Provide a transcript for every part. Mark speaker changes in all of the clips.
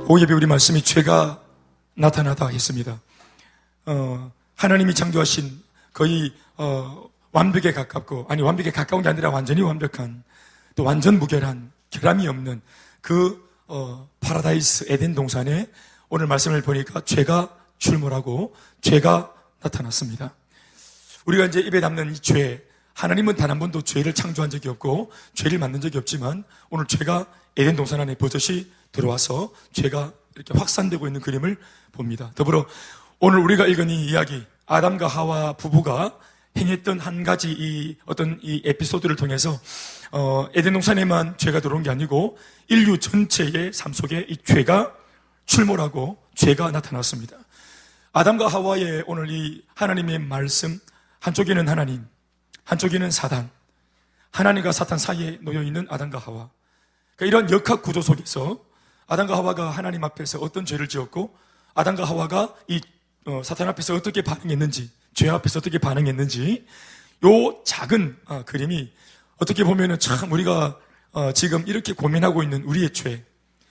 Speaker 1: 고예배 우리 말씀이 죄가 나타나다 했습니다. 하나님이 창조하신 거의 완벽에 가깝고, 아니 완벽에 가까운 게 아니라 완전히 완벽한, 또 완전 무결한, 결함이 없는 그 파라다이스 에덴 동산에 오늘 말씀을 보니까 죄가 출몰하고 죄가 나타났습니다. 우리가 이제 입에 담는 이 죄, 하나님은 단 한 번도 죄를 창조한 적이 없고 죄를 만든 적이 없지만 오늘 죄가 에덴 동산 안에 버젓이 들어와서 죄가 이렇게 확산되고 있는 그림을 봅니다. 더불어 오늘 우리가 읽은 이 이야기, 아담과 하와 부부가 행했던 한 가지 이 에피소드를 통해서 에덴 동산에만 죄가 들어온 게 아니고 인류 전체의 삶 속에 이 죄가 출몰하고 죄가 나타났습니다. 아담과 하와의 오늘 이 하나님의 말씀, 한쪽에는 하나님, 한쪽에는 사단, 하나님과 사탄 사이에 놓여있는 아담과 하와. 그러니까 이런 역학 구조 속에서 아담과 하와가 하나님 앞에서 어떤 죄를 지었고 아담과 하와가 이 사탄 앞에서 어떻게 반응했는지, 죄 앞에서 어떻게 반응했는지, 요 작은 그림이 어떻게 보면은 참 우리가 지금 이렇게 고민하고 있는 우리의 죄,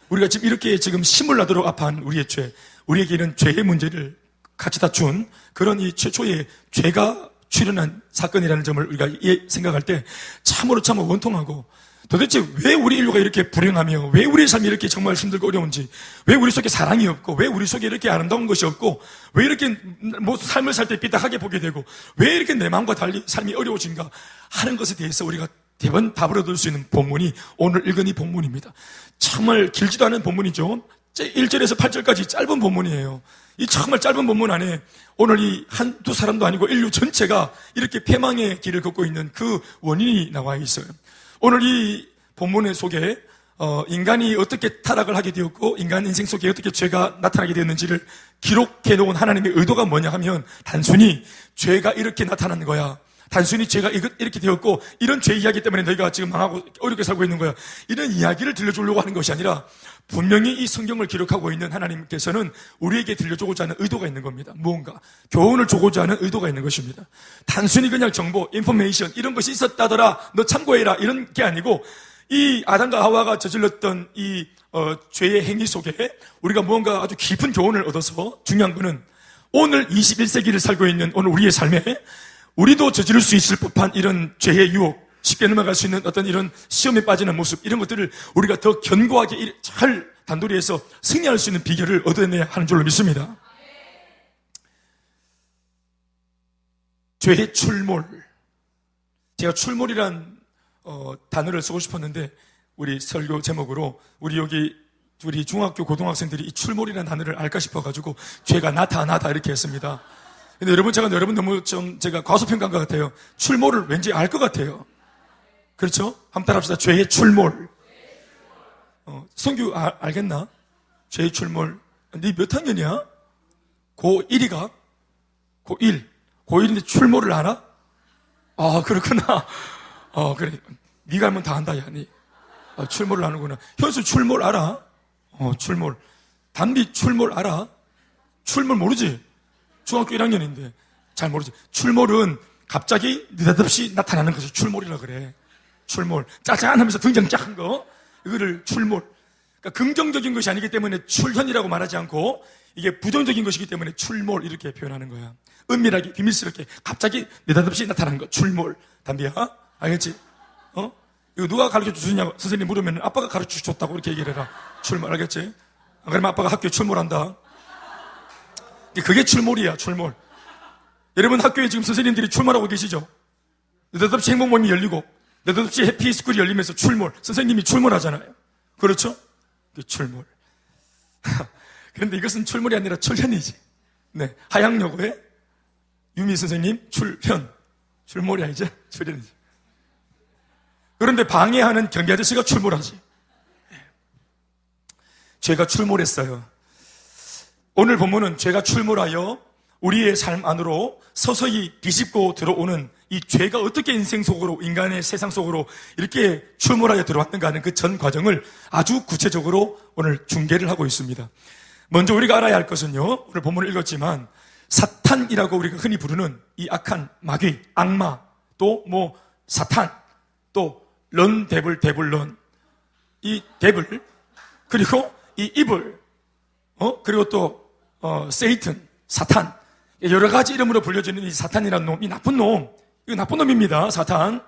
Speaker 1: 우리가 지금 이렇게 지금 심을 나도록 아파한 우리의 죄, 우리에게는 죄의 문제를 같이 다 준 그런 이 최초의 죄가 출현한 사건이라는 점을 우리가 생각할 때 참으로 원통하고, 도대체 왜 우리 인류가 이렇게 불행하며 왜 우리의 삶이 이렇게 정말 힘들고 어려운지, 왜 우리 속에 사랑이 없고 왜 우리 속에 이렇게 아름다운 것이 없고 왜 이렇게 삶을 살 때 삐딱하게 보게 되고 왜 이렇게 내 마음과 달리 삶이 어려워진가 하는 것에 대해서 우리가 대번 답을 얻을 수 있는 본문이 오늘 읽은 이 본문입니다. 정말 길지도 않은 본문이죠. 1절에서 8절까지 짧은 본문이에요. 이 정말 짧은 본문 안에 오늘 이 한두 사람도 아니고 인류 전체가 이렇게 패망의 길을 걷고 있는 그 원인이 나와 있어요. 오늘 이 본문의 속에 인간이 어떻게 타락을 하게 되었고 인간 인생 속에 어떻게 죄가 나타나게 되었는지를 기록해 놓은 하나님의 의도가 뭐냐 하면 단순히 죄가 이렇게 나타난 거야, 단순히 죄가 이렇게 되었고 이런 죄 이야기 때문에 너희가 지금 망하고 어렵게 살고 있는 거야, 이런 이야기를 들려주려고 하는 것이 아니라 분명히 이 성경을 기록하고 있는 하나님께서는 우리에게 들려주고자 하는 의도가 있는 겁니다. 무언가 교훈을 주고자 하는 의도가 있는 것입니다. 단순히 그냥 정보, 인포메이션 이런 것이 있었다더라, 너 참고해라 이런 게 아니고, 이 아담과 하와가 저질렀던 이 죄의 행위 속에 우리가 무언가 아주 깊은 교훈을 얻어서, 중요한 거는 오늘 21세기를 살고 있는 오늘 우리의 삶에 우리도 저지를 수 있을 법한 이런 죄의 유혹, 쉽게 넘어갈 수 있는 어떤 이런 시험에 빠지는 모습, 이런 것들을 우리가 더 견고하게 잘 단도리해서 승리할 수 있는 비결을 얻어내야 하는 줄로 믿습니다. 죄의 출몰. 제가 출몰이란 단어를 쓰고 싶었는데 우리 설교 제목으로 우리 중학교 고등학생들이 이 출몰이라는 단어를 알까 싶어가지고 죄가 나타나다 이렇게 했습니다. 근데 여러분 너무 제가 과소평가한 것 같아요. 출몰을 왠지 알 것 같아요. 그렇죠? 한번 따라합시다. 죄의 출몰. 성규 알겠나? 죄의 출몰. 네 몇 학년이야? 고1이가? 고1. 고1인데 출몰을 알아? 아, 그렇구나. 그래. 네가 알면 다 안다, 야, 니. 출몰을 아는구나. 현수 출몰 알아? 출몰. 담비 출몰 알아? 출몰 모르지? 중학교 1학년인데. 잘 모르지? 출몰은 갑자기 느닷없이 나타나는 것을 출몰이라 그래. 출몰. 짜잔 하면서 등장 쫙 한 거. 이거를 출몰. 그러니까 긍정적인 것이 아니기 때문에 출현이라고 말하지 않고 이게 부정적인 것이기 때문에 출몰 이렇게 표현하는 거야. 은밀하게, 비밀스럽게 갑자기 느닷없이 나타나는 거. 출몰. 담비야? 알겠지? 이거 누가 가르쳐 주느냐고 선생님 물으면 아빠가 가르쳐 줬다고 이렇게 얘기를 해라. 출몰. 알겠지? 안 그러면 아빠가 학교에 출몰한다. 그게 출몰이야. 출몰. 여러분 학교에 지금 선생님들이 출몰하고 계시죠? 느닷없이 행복 모임이 열리고 느닷없이 해피스쿨이 열리면서 출몰. 선생님이 출몰하잖아요. 그렇죠? 출몰. 그런데 이것은 출몰이 아니라 출현이지. 네. 하양여고에 유미 선생님 출현. 출몰이 아니죠? 출현이지. 그런데 방해하는 경비 아저씨가 출몰하지. 죄가 출몰했어요. 오늘 본문은 죄가 출몰하여 우리의 삶 안으로 서서히 비집고 들어오는 이 죄가 어떻게 인생 속으로, 인간의 세상 속으로 이렇게 출몰하여 들어왔는가 하는 그 전 과정을 아주 구체적으로 오늘 중계를 하고 있습니다. 먼저 우리가 알아야 할 것은요, 오늘 본문을 읽었지만 사탄이라고 우리가 흔히 부르는 이 악한 마귀, 악마, 또 사탄, 또 런 데블, 런, 이 데블, 그리고 이 이블, 그리고 또 세이튼, 사탄, 여러 가지 이름으로 불려지는 이 사탄이라는 놈, 이 나쁜 놈, 이거 나쁜 놈입니다. 사탄.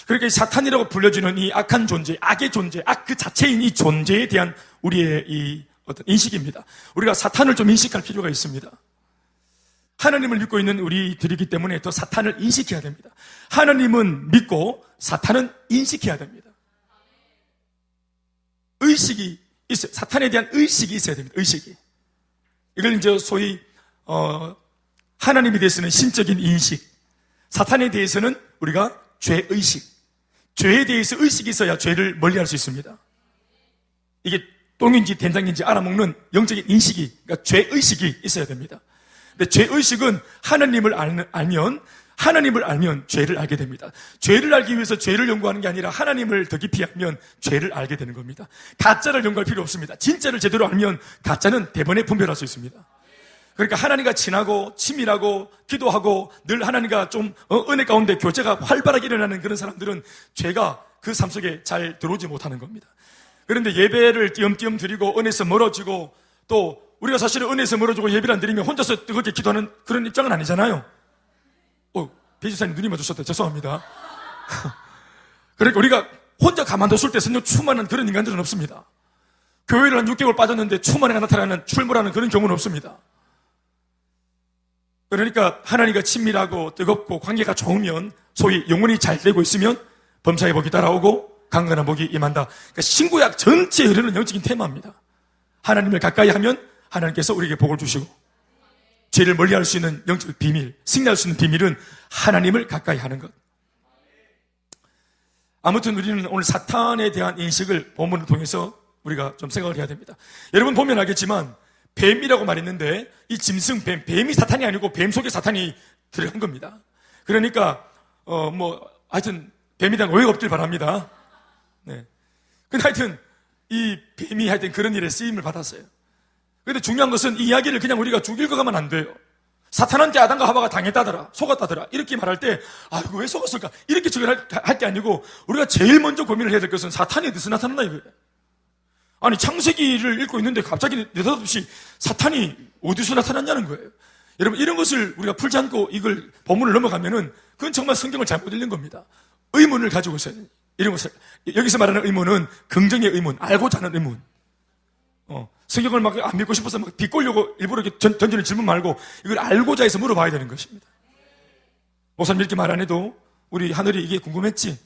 Speaker 1: 그러니까 이 사탄이라고 불려지는 이 악한 존재, 악의 존재, 악 그 자체인 이 존재에 대한 우리의 이 어떤 인식입니다. 우리가 사탄을 좀 인식할 필요가 있습니다. 하나님을 믿고 있는 우리들이기 때문에 더 사탄을 인식해야 됩니다. 하나님은 믿고 사탄은 인식해야 됩니다. 의식이 있어요. 사탄에 대한 의식이 있어야 됩니다. 의식이. 이걸 이제 소위 하나님에 대해서는 신적인 인식, 사탄에 대해서는 우리가 죄의식. 죄에 대해서 의식이 있어야 죄를 멀리할 수 있습니다. 이게 똥인지 된장인지 알아먹는 영적인 인식이, 그러니까 죄의식이 있어야 됩니다. 근데 죄의식은 하나님을 알면 죄를 알게 됩니다. 죄를 알기 위해서 죄를 연구하는 게 아니라 하나님을 더 깊이 알면 죄를 알게 되는 겁니다. 가짜를 연구할 필요 없습니다. 진짜를 제대로 알면 가짜는 대번에 분별할 수 있습니다. 그러니까 하나님과 친하고 친밀하고 기도하고 늘 하나님과 좀 은혜 가운데 교제가 활발하게 일어나는 그런 사람들은 죄가 그 삶 속에 잘 들어오지 못하는 겁니다. 그런데 예배를 띄엄띄엄 드리고 은혜에서 멀어지고 또 우리가 사실은 은혜에서 멀어지고 예배를 안 드리면 혼자서 뜨겁게 기도하는 그런 입장은 아니잖아요. 배지사님 눈이 맞으셨다. 죄송합니다. 그러니까 우리가 혼자 가만뒀을 때 성령 충만한 그런 인간들은 없습니다. 교회를 한 6개월 빠졌는데 충만해가 나타나는 출몰하는 그런 경우는 없습니다. 그러니까 하나님과 친밀하고 뜨겁고 관계가 좋으면 소위 영혼이 잘 되고 있으면 범사의 복이 따라오고 강건한 복이 임한다. 그러니까 신구약 전체에 흐르는 영적인 테마입니다. 하나님을 가까이 하면 하나님께서 우리에게 복을 주시고 죄를 멀리할 수 있는 영적 비밀, 승리할 수 있는 비밀은 하나님을 가까이 하는 것. 아무튼 우리는 오늘 사탄에 대한 인식을 본문을 통해서 우리가 좀 생각을 해야 됩니다. 여러분 보면 알겠지만 뱀이라고 말했는데 이 짐승 뱀, 뱀이 사탄이 아니고 뱀 속에 사탄이 들어간 겁니다. 그러니까 하여튼 뱀에 대한 오해가 없길 바랍니다. 네. 근데 하여튼 이 뱀이 하여튼 그런 일에 쓰임을 받았어요. 근데 중요한 것은 이 이야기를 그냥 우리가 쭉 읽어가면 안 돼요. 사탄한테 아담과 하와가 당했다더라, 속았다더라 이렇게 말할 때 이거 왜 속았을까? 이렇게 할 게 아니고 우리가 제일 먼저 고민을 해야 될 것은 사탄이 어디서 나타났나 이거예요. 아니 창세기를 읽고 있는데 갑자기 느닷없이 사탄이 어디서 나타났냐는 거예요. 여러분 이런 것을 우리가 풀지 않고 이걸 본문을 넘어가면은 그건 정말 성경을 잘못 읽는 겁니다. 의문을 가지고 있어야 돼요. 이런 것을 여기서 말하는 의문은 긍정의 의문, 알고자 하는 의문. 성경을 막 안 믿고 싶어서 막 비꼬려고 일부러 이렇게 던지는 질문 말고 이걸 알고자 해서 물어봐야 되는 것입니다. 목사님 이렇게 말 안 해도 우리 하늘이 이게 궁금했지?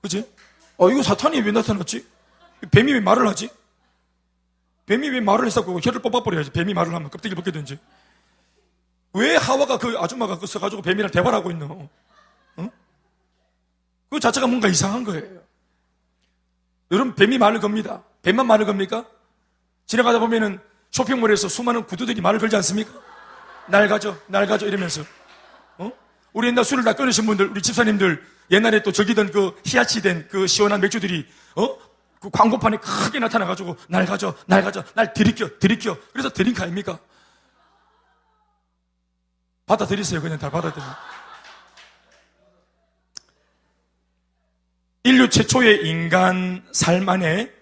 Speaker 1: 그치? 이거 사탄이 왜 나타났지? 뱀이 왜 말을 하지? 뱀이 왜 말을 했었고 혀를 뽑아버려야지. 뱀이 말을 하면 껍데기 벗겨든지. 왜 하와가 그 아줌마가 써가지고 뱀이랑 대화를 하고 있노? 그 자체가 뭔가 이상한 거예요. 여러분 뱀이 말을 겁니다. 뱀만 말을 겁니까? 지나가다 보면은 쇼핑몰에서 수많은 구두들이 말을 걸지 않습니까? 날 가져 이러면서. 우리 옛날 술을 다 끊으신 분들, 우리 집사님들 옛날에 또 저기던 그 희아치 된 그 시원한 맥주들이 그 광고판에 크게 나타나가지고 날 가져 날 들이켜 그래서 드링크 아닙니까? 받아들이세요. 그냥 다 받아들여요. 인류 최초의 인간 삶 안에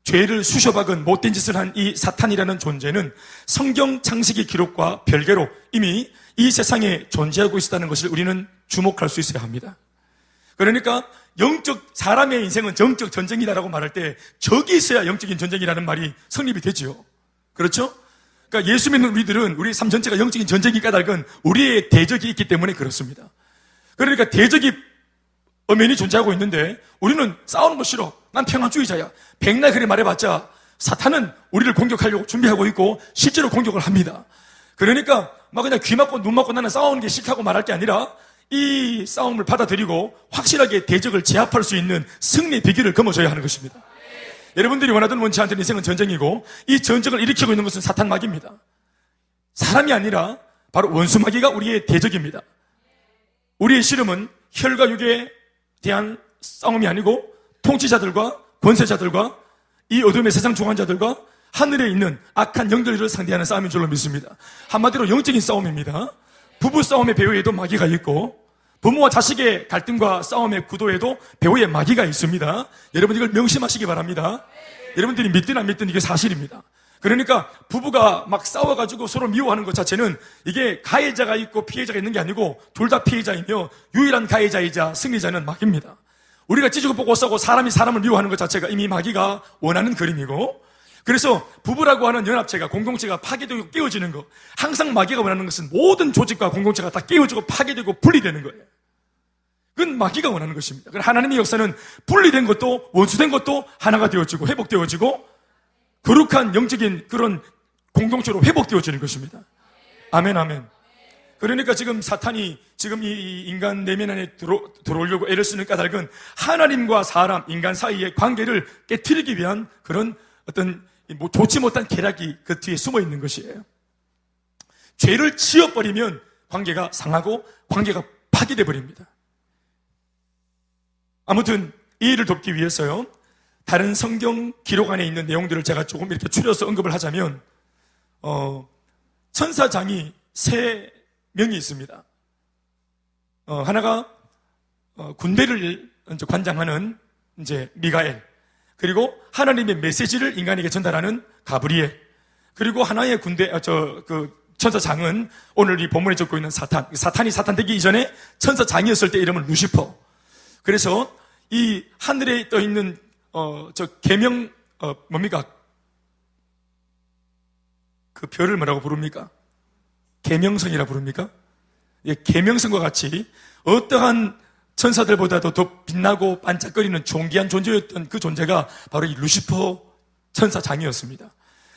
Speaker 1: 죄를 쑤셔박은 못된 짓을 한 이 사탄이라는 존재는 성경 창세기 기록과 별개로 이미 이 세상에 존재하고 있다는 것을 우리는 주목할 수 있어야 합니다. 그러니까 사람의 인생은 영적 전쟁이다라고 말할 때 적이 있어야 영적인 전쟁이라는 말이 성립이 되지요. 그렇죠? 그러니까 예수 믿는 우리들은 우리 삶 전체가 영적인 전쟁이 까닭은 우리의 대적이 있기 때문에 그렇습니다. 그러니까 대적이 엄연히 존재하고 있는데 우리는 싸우는 거 싫어. 난 평화주의자야. 백날 그래 말해봤자 사탄은 우리를 공격하려고 준비하고 있고 실제로 공격을 합니다. 그러니까 막 그냥 귀 막고 눈 막고 나는 싸우는 게 싫다고 말할 게 아니라 이 싸움을 받아들이고 확실하게 대적을 제압할 수 있는 승리의 비결을 거머쥐어야 하는 것입니다. 여러분들이 원하든 원치 않든 인생은 전쟁이고 이 전쟁을 일으키고 있는 것은 사탄 마귀입니다. 사람이 아니라 바로 원수 마귀가 우리의 대적입니다. 우리의 씨름은 혈과 육에 대한 싸움이 아니고 통치자들과 권세자들과 이 어둠의 세상 중환자들과 하늘에 있는 악한 영들을 상대하는 싸움인 줄로 믿습니다. 한마디로 영적인 싸움입니다. 부부 싸움의 배후에도 마귀가 있고 부모와 자식의 갈등과 싸움의 구도에도 배후에 마귀가 있습니다. 여러분 이걸 명심하시기 바랍니다. 여러분들이 믿든 안 믿든 이게 사실입니다. 그러니까 부부가 막 싸워가지고 서로 미워하는 것 자체는 이게 가해자가 있고 피해자가 있는 게 아니고 둘 다 피해자이며 유일한 가해자이자 승리자는 마귀입니다. 우리가 찌지고 보고 싸고 사람이 사람을 미워하는 것 자체가 이미 마귀가 원하는 그림이고, 그래서 부부라고 하는 연합체가, 공동체가 파괴되고 깨어지는 것, 항상 마귀가 원하는 것은 모든 조직과 공동체가 다 깨어지고 파괴되고 분리되는 거예요. 그건 마귀가 원하는 것입니다. 하나님의 역사는 분리된 것도 원수된 것도 하나가 되어지고 회복되어지고 거룩한 영적인 그런 공동체로 회복되어지는 것입니다. 아멘, 아멘. 그러니까 지금 사탄이 지금 이 인간 내면 안에 들어오려고 애를 쓰는 까닭은 하나님과 사람, 인간 사이의 관계를 깨트리기 위한 그런 어떤 좋지 못한 계략이 그 뒤에 숨어 있는 것이에요. 죄를 지어버리면 관계가 상하고 관계가 파괴돼 버립니다. 아무튼 이 일을 돕기 위해서요, 다른 성경 기록 안에 있는 내용들을 제가 조금 이렇게 추려서 언급을 하자면, 천사장이 3명이 있습니다. 하나가 군대를 이제 관장하는 이제 미가엘, 그리고 하나님의 메시지를 인간에게 전달하는 가브리엘, 그리고 하나의 천사장은 오늘 이 본문에 적고 있는 사탄이 사탄 되기 이전에 천사장이었을 때 이름은 루시퍼. 그래서 이 하늘에 떠 있는 뭡니까? 그 별을 뭐라고 부릅니까? 계명성이라 부릅니까? 예, 계명성과 같이 어떠한 천사들보다도 더 빛나고 반짝거리는 존귀한 존재였던 그 존재가 바로 이 루시퍼 천사장이었습니다.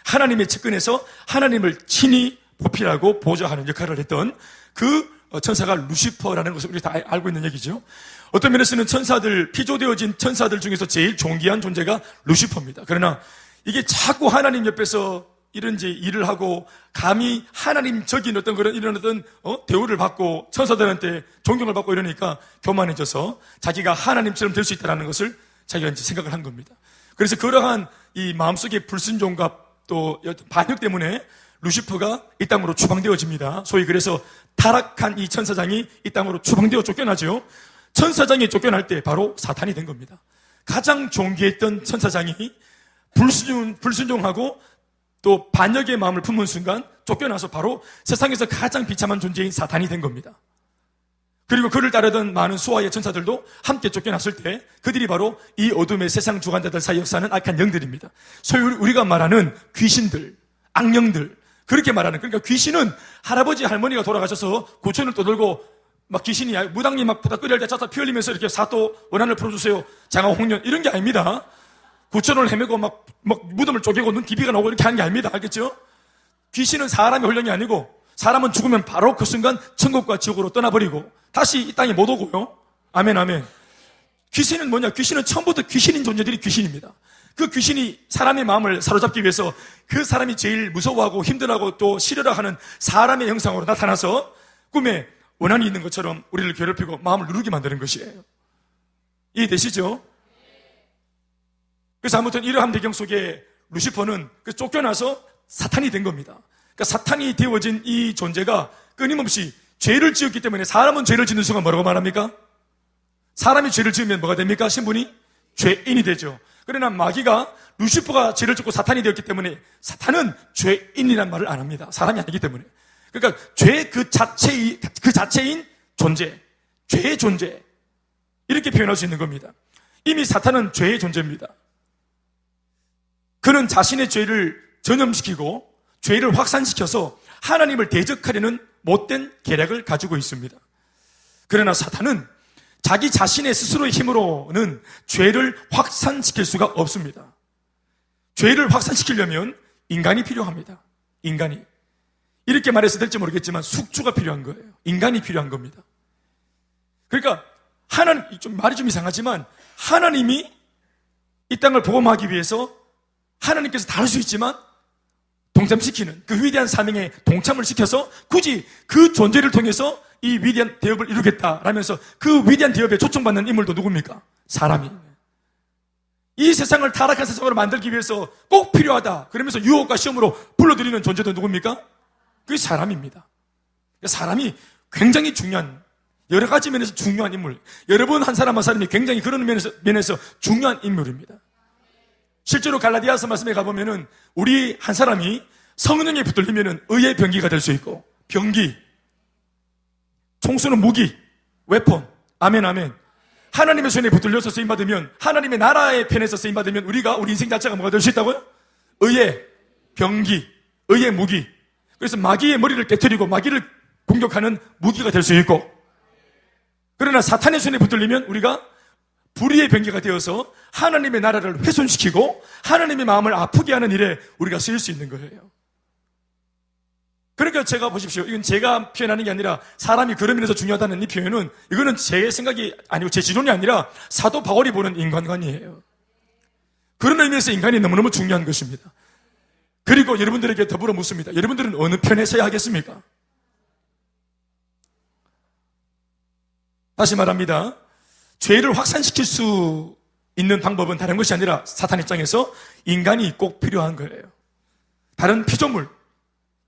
Speaker 1: 하나님의 측근에서 하나님을 친히 보필하고 보좌하는 역할을 했던 그 천사가 루시퍼라는 것을 우리 다 알고 있는 얘기죠. 어떤 면에서는 천사들, 피조되어진 천사들 중에서 제일 존귀한 존재가 루시퍼입니다. 그러나 이게 자꾸 하나님 옆에서 이런 일을 하고 감히 하나님적인 어떤 그런 이런 어떤 대우를 받고 천사들한테 존경을 받고 이러니까 교만해져서 자기가 하나님처럼 될 수 있다는 것을 자기가 이제 생각을 한 겁니다. 그래서 그러한 이 마음속의 불순종과 또 반역 때문에 루시퍼가 이 땅으로 추방되어집니다. 소위 그래서 타락한 이 천사장이 이 땅으로 추방되어 쫓겨나죠. 천사장이 쫓겨날 때 바로 사탄이 된 겁니다. 가장 존귀했던 천사장이 불순종하고 또 반역의 마음을 품은 순간 쫓겨나서 바로 세상에서 가장 비참한 존재인 사탄이 된 겁니다. 그리고 그를 따르던 많은 수하의 천사들도 함께 쫓겨났을 때 그들이 바로 이 어둠의 세상 주관자들 사이 역사는 악한 영들입니다. 소위 우리가 말하는 귀신들, 악령들, 그렇게 말하는, 그러니까 귀신은 할아버지 할머니가 돌아가셔서 고천을 떠들고 막 귀신이 무당님 막 부다 끓일 때 차차 피 흘리면서 이렇게 사또 원한을 풀어주세요, 장화 홍련 이런 게 아닙니다. 고천을 헤매고 막 무덤을 쪼개고 눈 DB가 나오고 이렇게 하는 게 아닙니다. 알겠죠? 귀신은 사람의 훈련이 아니고 사람은 죽으면 바로 그 순간 천국과 지옥으로 떠나버리고 다시 이 땅에 못 오고요. 아멘, 아멘. 귀신은 뭐냐? 귀신은 처음부터 귀신인 존재들이 귀신입니다. 그 귀신이 사람의 마음을 사로잡기 위해서 그 사람이 제일 무서워하고 힘들어하고 또 싫어라 하는 사람의 형상으로 나타나서 꿈에 원한이 있는 것처럼 우리를 괴롭히고 마음을 누르게 만드는 것이에요. 이해되시죠? 그래서 아무튼 이러한 배경 속에 루시퍼는 쫓겨나서 사탄이 된 겁니다. 그러니까 사탄이 되어진 이 존재가 끊임없이 죄를 지었기 때문에, 사람은 죄를 짓는 순간 뭐라고 말합니까? 사람이 죄를 지으면 뭐가 됩니까? 신분이 죄인이 되죠. 그러나 마귀가 루시퍼가 죄를 짓고 사탄이 되었기 때문에 사탄은 죄인이란 말을 안 합니다. 사람이 아니기 때문에. 그러니까 죄 그 자체인 존재, 죄의 존재, 이렇게 표현할 수 있는 겁니다. 이미 사탄은 죄의 존재입니다. 그는 자신의 죄를 전염시키고 죄를 확산시켜서 하나님을 대적하려는 못된 계략을 가지고 있습니다. 그러나 사탄은 자기 자신의 스스로의 힘으로는 죄를 확산시킬 수가 없습니다. 죄를 확산시키려면 인간이 필요합니다. 인간이. 이렇게 말해서 될지 모르겠지만 숙주가 필요한 거예요. 인간이 필요한 겁니다. 그러니까 좀 말이 좀 이상하지만 하나님이 이 땅을 복음하기 위해서 하나님께서 다룰 수 있지만 동참시키는 그 위대한 사명에 동참을 시켜서 굳이 그 존재를 통해서 이 위대한 대업을 이루겠다라면서 그 위대한 대업에 초청받는 인물도 누굽니까? 사람이. 이 세상을 타락한 세상으로 만들기 위해서 꼭 필요하다 그러면서 유혹과 시험으로 불러들이는 존재도 누굽니까? 그게 사람입니다. 사람이 굉장히 중요한, 여러 가지 면에서 중요한 인물, 여러분 한 사람 한 사람이 굉장히 그런 면에서 중요한 인물입니다. 실제로 갈라디아서 말씀에 가보면은 우리 한 사람이 성령에 붙들리면은 의의 병기가 될 수 있고, 병기, 총수는 무기, 웨폰, 아멘, 아멘. 하나님의 손에 붙들려서 쓰임받으면, 하나님의 나라의 편에서 쓰임받으면 우리 인생 자체가 뭐가 될 수 있다고요? 의의 병기, 의의 무기. 그래서 마귀의 머리를 깨트리고 마귀를 공격하는 무기가 될 수 있고, 그러나 사탄의 손에 붙들리면 우리가 불의의 병기가 되어서 하나님의 나라를 훼손시키고 하나님의 마음을 아프게 하는 일에 우리가 쓰일 수 있는 거예요. 그러니까 제가 보십시오. 이건 제가 표현하는 게 아니라 사람이 그런 면에서 중요하다는 이 표현은, 이거는 제 생각이 아니고 제 지론이 아니라 사도 바울이 보는 인간관이에요. 그런 의미에서 인간이 너무너무 중요한 것입니다. 그리고 여러분들에게 더불어 묻습니다. 여러분들은 어느 편에 서야 하겠습니까? 다시 말합니다. 죄를 확산시킬 수 있는 방법은 다른 것이 아니라 사탄 입장에서 인간이 꼭 필요한 거예요. 다른 피조물,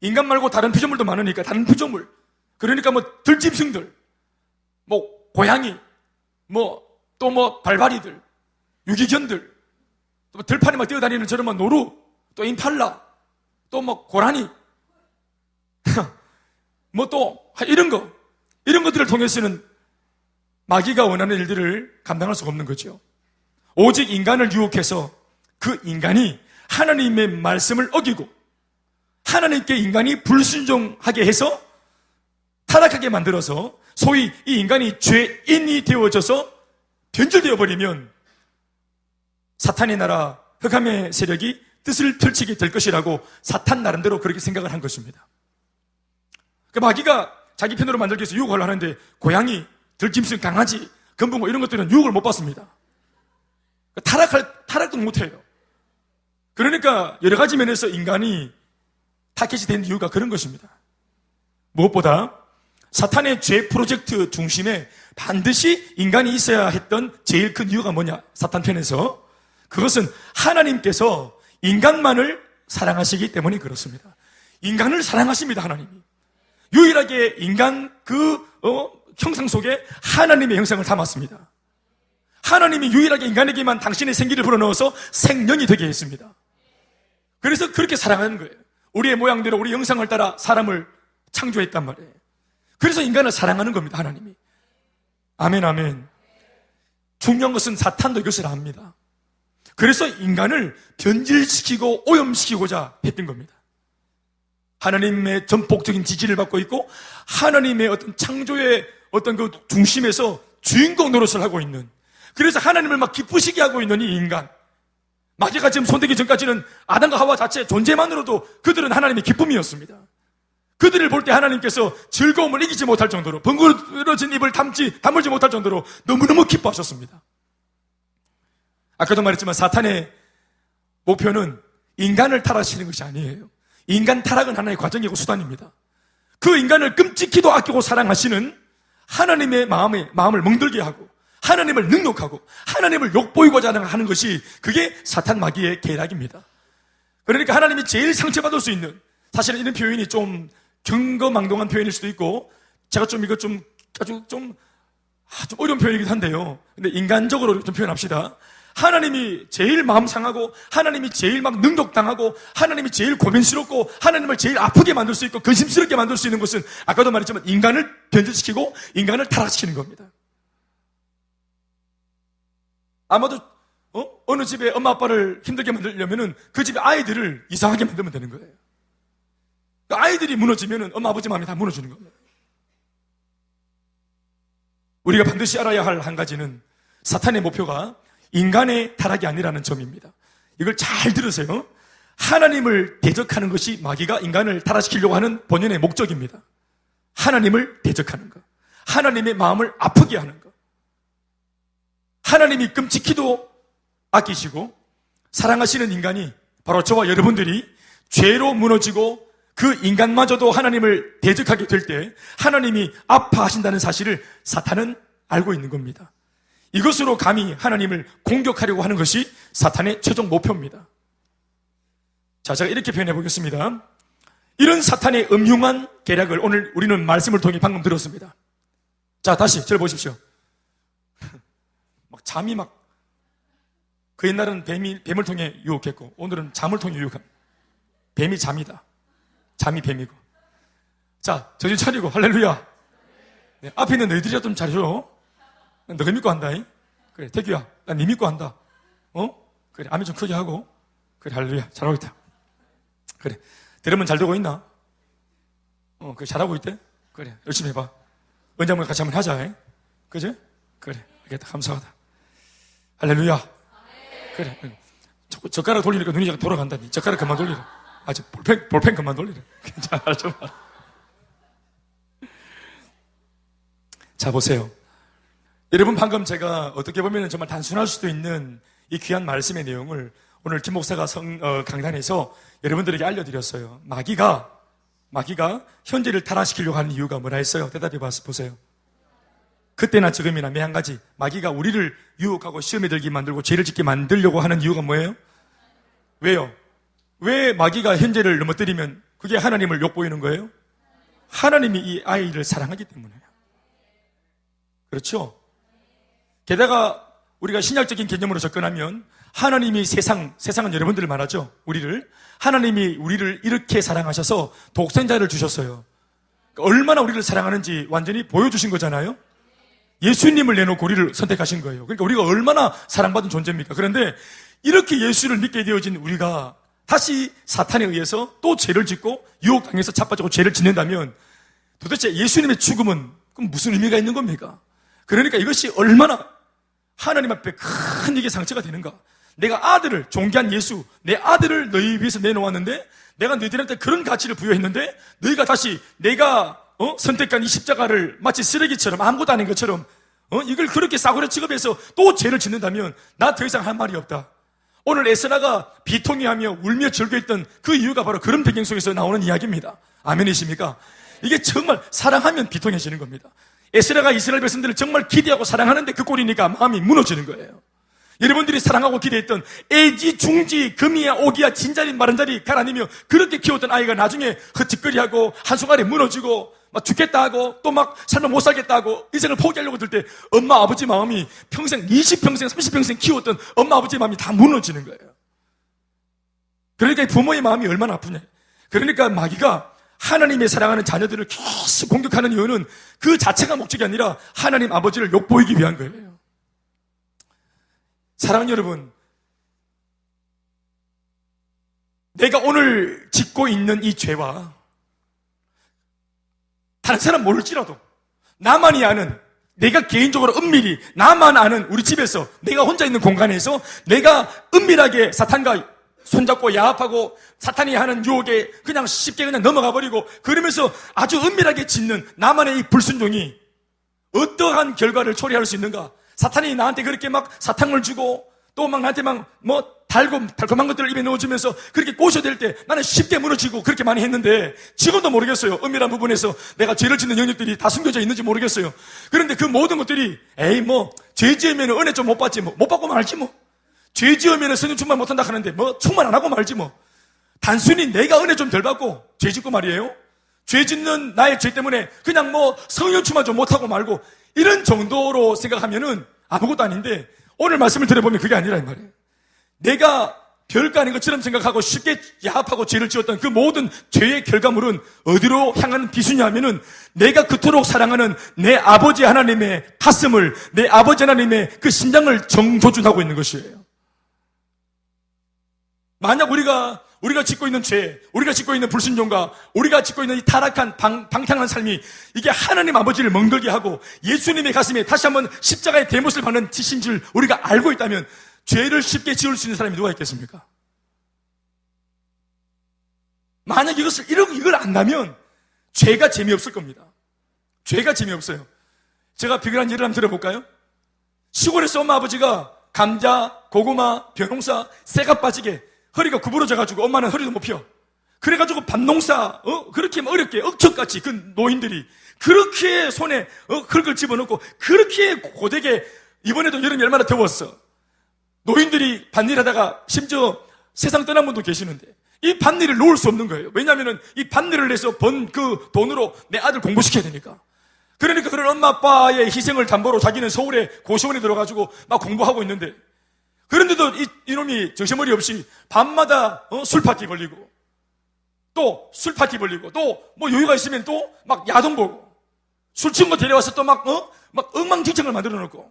Speaker 1: 인간 말고 다른 피조물도 많으니까 다른 피조물, 그러니까 뭐 들짐승들, 뭐 고양이, 또 발발이들, 유기견들, 또 들판에 막 뛰어다니는 저런 노루, 또 임팔라, 또 고라니, 또 이런 것들을 통해서는 마귀가 원하는 일들을 감당할 수가 없는 거죠. 오직 인간을 유혹해서 그 인간이 하나님의 말씀을 어기고 하나님께 인간이 불순종하게 해서 타락하게 만들어서 소위 이 인간이 죄인이 되어져서 변질되어 버리면 사탄의 나라, 흑암의 세력이 뜻을 펼치게 될 것이라고 사탄 나름대로 그렇게 생각을 한 것입니다. 그 마귀가 자기 편으로 만들기 위해서 유혹을 하는데 고양이, 들짐승, 강아지, 금붕어 이런 것들은 유혹을 못 받습니다. 타락도 못해요. 그러니까 여러 가지 면에서 인간이 타겟이 된 이유가 그런 것입니다. 무엇보다 사탄의 죄 프로젝트 중심에 반드시 인간이 있어야 했던 제일 큰 이유가 뭐냐? 사탄 편에서 그것은 하나님께서 인간만을 사랑하시기 때문에 그렇습니다. 인간을 사랑하십니다, 하나님이. 유일하게 인간 형상 속에 하나님의 형상을 담았습니다. 하나님이 유일하게 인간에게만 당신의 생기를 불어넣어서 생명이 되게 했습니다. 그래서 그렇게 사랑하는 거예요. 우리의 모양대로 우리 형상을 따라 사람을 창조했단 말이에요. 그래서 인간을 사랑하는 겁니다, 하나님이. 아멘, 아멘. 중요한 것은 사탄도 이것을 압니다. 그래서 인간을 변질시키고 오염시키고자 했던 겁니다. 하나님의 전폭적인 지지를 받고 있고 하나님의 어떤 창조의 어떤 그 중심에서 주인공 노릇을 하고 있는, 그래서 하나님을 막 기쁘시게 하고 있는 이 인간, 마귀가 지금 손대기 전까지는 아담과 하와 자체 존재만으로도 그들은 하나님의 기쁨이었습니다. 그들을 볼 때 하나님께서 즐거움을 이기지 못할 정도로, 번거러진 입을 다물지 못할 정도로 너무너무 기뻐하셨습니다. 아까도 말했지만 사탄의 목표는 인간을 타락시키는 것이 아니에요. 인간 타락은 하나의 과정이고 수단입니다. 그 인간을 끔찍히도 아끼고 사랑하시는 하나님의 마음을 멍들게 하고 하나님을 능욕하고 하나님을 욕보이고자 하는 것이, 그게 사탄 마귀의 계략입니다. 그러니까 하나님이 제일 상처받을 수 있는, 사실은 이런 표현이 좀 경거망동한 표현일 수도 있고 제가 아주 어려운 표현이기도 한데요. 근데 인간적으로 좀 표현합시다. 하나님이 제일 마음 상하고 하나님이 제일 막 능욕당하고 하나님이 제일 고민스럽고 하나님을 제일 아프게 만들 수 있고 근심스럽게 만들 수 있는 것은 아까도 말했지만 인간을 변질시키고 인간을 타락시키는 겁니다. 아마도 어느 집에 엄마 아빠를 힘들게 만들려면은 그 집의 아이들을 이상하게 만들면 되는 거예요. 그 아이들이 무너지면은 엄마 아버지 마음이 다 무너지는 겁니다. 우리가 반드시 알아야 할 한 가지는 사탄의 목표가 인간의 타락이 아니라는 점입니다. 이걸 잘 들으세요. 하나님을 대적하는 것이 마귀가 인간을 타락시키려고 하는 본연의 목적입니다. 하나님을 대적하는 것, 하나님의 마음을 아프게 하는 것. 하나님이 끔찍히도 아끼시고 사랑하시는 인간이 바로 저와 여러분들이 죄로 무너지고 그 인간마저도 하나님을 대적하게 될 때 하나님이 아파하신다는 사실을 사탄은 알고 있는 겁니다. 이것으로 감히 하나님을 공격하려고 하는 것이 사탄의 최종 목표입니다. 자, 제가 이렇게 표현해 보겠습니다. 이런 사탄의 음흉한 계략을 오늘 우리는 말씀을 통해 방금 들었습니다. 자, 다시 저를 보십시오. 잠이 그 옛날은 뱀을 통해 유혹했고, 오늘은 잠을 통해 유혹합니다. 뱀이 잠이다. 잠이 뱀이고. 자, 정신 차리고, 할렐루야. 네, 앞에 있는 너희들이라 좀 잘해줘. 너가 믿고 한다. 그래, 태규야, 난 네 믿고 한다. 그래, 아멘 좀 크게 하고. 그래, 할렐루야. 잘하고 있다. 그래, 들으면 잘 되고 있나? 그래, 잘하고 있대? 그래, 열심히 해봐. 언제 한번 같이 한번 하자. 그지? 그래, 알겠다. 감사하다. 할렐루야. 그래, 젓가락 돌리니까 눈이 잠깐 돌아간다니. 젓가락 그만 돌리라. 아직 볼펜 그만 돌리라. 괜찮아, 좀. 자, 보세요. 여러분, 방금 제가 어떻게 보면 정말 단순할 수도 있는 이 귀한 말씀의 내용을 오늘 김 목사가 강단에서 여러분들에게 알려드렸어요. 마귀가 현재를 타락시키려고 하는 이유가 뭐라 했어요? 대답해 보세요. 그때나 지금이나 매 한 가지 마귀가 우리를 유혹하고 시험에 들게 만들고 죄를 짓게 만들려고 하는 이유가 뭐예요? 왜요? 왜 마귀가 현재를 넘어뜨리면 그게 하나님을 욕보이는 거예요? 하나님이 이 아이를 사랑하기 때문에요. 그렇죠? 게다가 우리가 신약적인 개념으로 접근하면 하나님이 세상은 여러분들을 말하죠. 하나님이 우리를 이렇게 사랑하셔서 독생자를 주셨어요. 얼마나 우리를 사랑하는지 완전히 보여주신 거잖아요. 예수님을 내놓고 우리를 선택하신 거예요. 그러니까 우리가 얼마나 사랑받은 존재입니까? 그런데 이렇게 예수를 믿게 되어진 우리가 다시 사탄에 의해서 또 죄를 짓고 유혹당해서 자빠지고 죄를 짓는다면 도대체 예수님의 죽음은 그럼 무슨 의미가 있는 겁니까? 그러니까 이것이 얼마나 하나님 앞에 큰 이게 상처가 되는가. 내가 존귀한 예수, 내 아들을 너희 위해서 내놓았는데 내가 너희들한테 그런 가치를 부여했는데 너희가 다시 내가 선택한 이 십자가를 마치 쓰레기처럼 아무것도 아닌 것처럼 이걸 그렇게 싸구려 취급해서 또 죄를 짓는다면 나 더 이상 할 말이 없다. 오늘 에스라가 비통해하며 울며 절규했던 그 이유가 바로 그런 배경 속에서 나오는 이야기입니다. 아멘이십니까? 이게 정말 사랑하면 비통해지는 겁니다. 에스라가 이스라엘 백성들을 정말 기대하고 사랑하는데 그 꼴이니까 마음이 무너지는 거예요. 여러분들이 사랑하고 기대했던 애지, 중지, 금이야, 오기야, 진자리, 마른자리 갈아내며 그렇게 키웠던 아이가 나중에 헛짓거리하고 한순간에 무너지고 막 죽겠다 하고 또 막 삶을 못 살겠다 하고 인생을 포기하려고 들 때 엄마 아버지 마음이 평생 20평생 30평생 키웠던 엄마 아버지 마음이 다 무너지는 거예요. 그러니까 부모의 마음이 얼마나 아프냐. 그러니까 마귀가 하나님의 사랑하는 자녀들을 계속 공격하는 이유는 그 자체가 목적이 아니라 하나님 아버지를 욕보이기 위한 거예요. 사랑하는 여러분, 내가 오늘 짓고 있는 이 죄와 다른 사람 모를지라도 나만이 아는, 내가 개인적으로 은밀히 나만 아는 우리 집에서 내가 혼자 있는 공간에서 내가 은밀하게 사탄과 손잡고 야합하고 사탄이 하는 유혹에 그냥 쉽게 그냥 넘어가 버리고 그러면서 아주 은밀하게 짓는 나만의 이 불순종이 어떠한 결과를 초래할 수 있는가? 사탄이 나한테 그렇게 막 사탕을 주고 또 막 나한테 막 달콤한 것들을 입에 넣어주면서 그렇게 꼬셔댈 때 나는 쉽게 무너지고 그렇게 많이 했는데 지금도 모르겠어요. 은밀한 부분에서 내가 죄를 짓는 영역들이 다 숨겨져 있는지 모르겠어요. 그런데 그 모든 것들이 죄 지으면 은혜 좀 못 받지 못 받고 말지 죄 지으면 성령 충만 못한다 하는데 충만 안 하고 말지 단순히 내가 은혜 좀 덜 받고 죄 짓고 말이에요. 죄 짓는 나의 죄 때문에 그냥 성령 충만 좀 못하고 말고 이런 정도로 생각하면은 아무것도 아닌데 오늘 말씀을 들어보면 그게 아니라 이 말이에요. 내가 별거 아닌 것처럼 생각하고 쉽게 야합하고 죄를 지었던 그 모든 죄의 결과물은 어디로 향하는 비수냐 하면은 내가 그토록 사랑하는 내 아버지 하나님의 가슴을, 내 아버지 하나님의 그 심장을 정조준하고 있는 것이에요. 만약 우리가 짓고 있는 죄, 우리가 짓고 있는 불순종과 우리가 짓고 있는 이 타락한 방탕한 삶이 이게 하나님 아버지를 멍들게 하고 예수님의 가슴에 다시 한번 십자가의 대못을 받는 짓인 줄 우리가 알고 있다면 죄를 쉽게 지을 수 있는 사람이 누가 있겠습니까? 만약 이걸 안다면 죄가 재미없을 겁니다. 죄가 재미없어요. 제가 비교한 예를 한번 들어볼까요? 시골에서 엄마 아버지가 감자, 고구마, 벼농사, 새가 빠지게 허리가 구부러져가지고 엄마는 허리도 못 펴. 그래가지고 밭농사, 그렇게 어렵게 억척같이 그 노인들이 그렇게 손에 흙을 집어넣고 그렇게 고되게 이번에도 여름이 얼마나 더웠어. 노인들이 밭일 하다가 심지어 세상 떠난 분도 계시는데 이 밭일을 놓을 수 없는 거예요. 왜냐하면 이 밭일을 해서 번 그 돈으로 내 아들 공부시켜야 되니까. 그러니까 그런 엄마 아빠의 희생을 담보로 자기는 서울에 고시원에 들어가지고 막 공부하고 있는데 그런데도 이놈이 정신머리 없이 밤마다 술 파티 벌리고 또 술 파티 벌리고 또 뭐 여유가 있으면 또 막 야동 보고 술 친구 데려와서 또 막 엉망진창을 만들어 놓고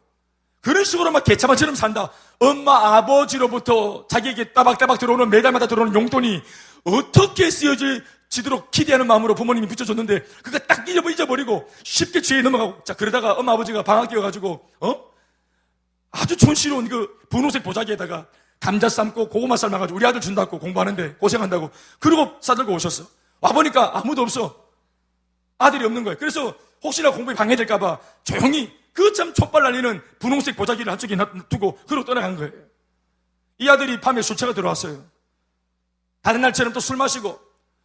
Speaker 1: 그런 식으로 막 개차반처럼 산다. 엄마 아버지로부터 자기에게 따박따박 들어오는 매달마다 들어오는 용돈이 어떻게 쓰여지도록 기대하는 마음으로 부모님이 붙여줬는데 그거 딱 잊어버리고 쉽게 죄에 넘어가고 자 그러다가 엄마 아버지가 방학 뛰어가지고 아주 촌스러운 그 분홍색 보자기에다가 감자 삶고 고구마 삶아가지고 우리 아들 준다고 공부하는데 고생한다고 그러고 싸들고 오셨어. 와보니까 아무도 없어. 아들이 없는 거예요. 그래서 혹시나 공부에 방해될까봐 조용히 그 참 촛발 날리는 분홍색 보자기를 한쪽에 놔두고 그러고 떠나간 거예요. 이 아들이 밤에 술취가 들어왔어요. 다른 날처럼 또 술 마시고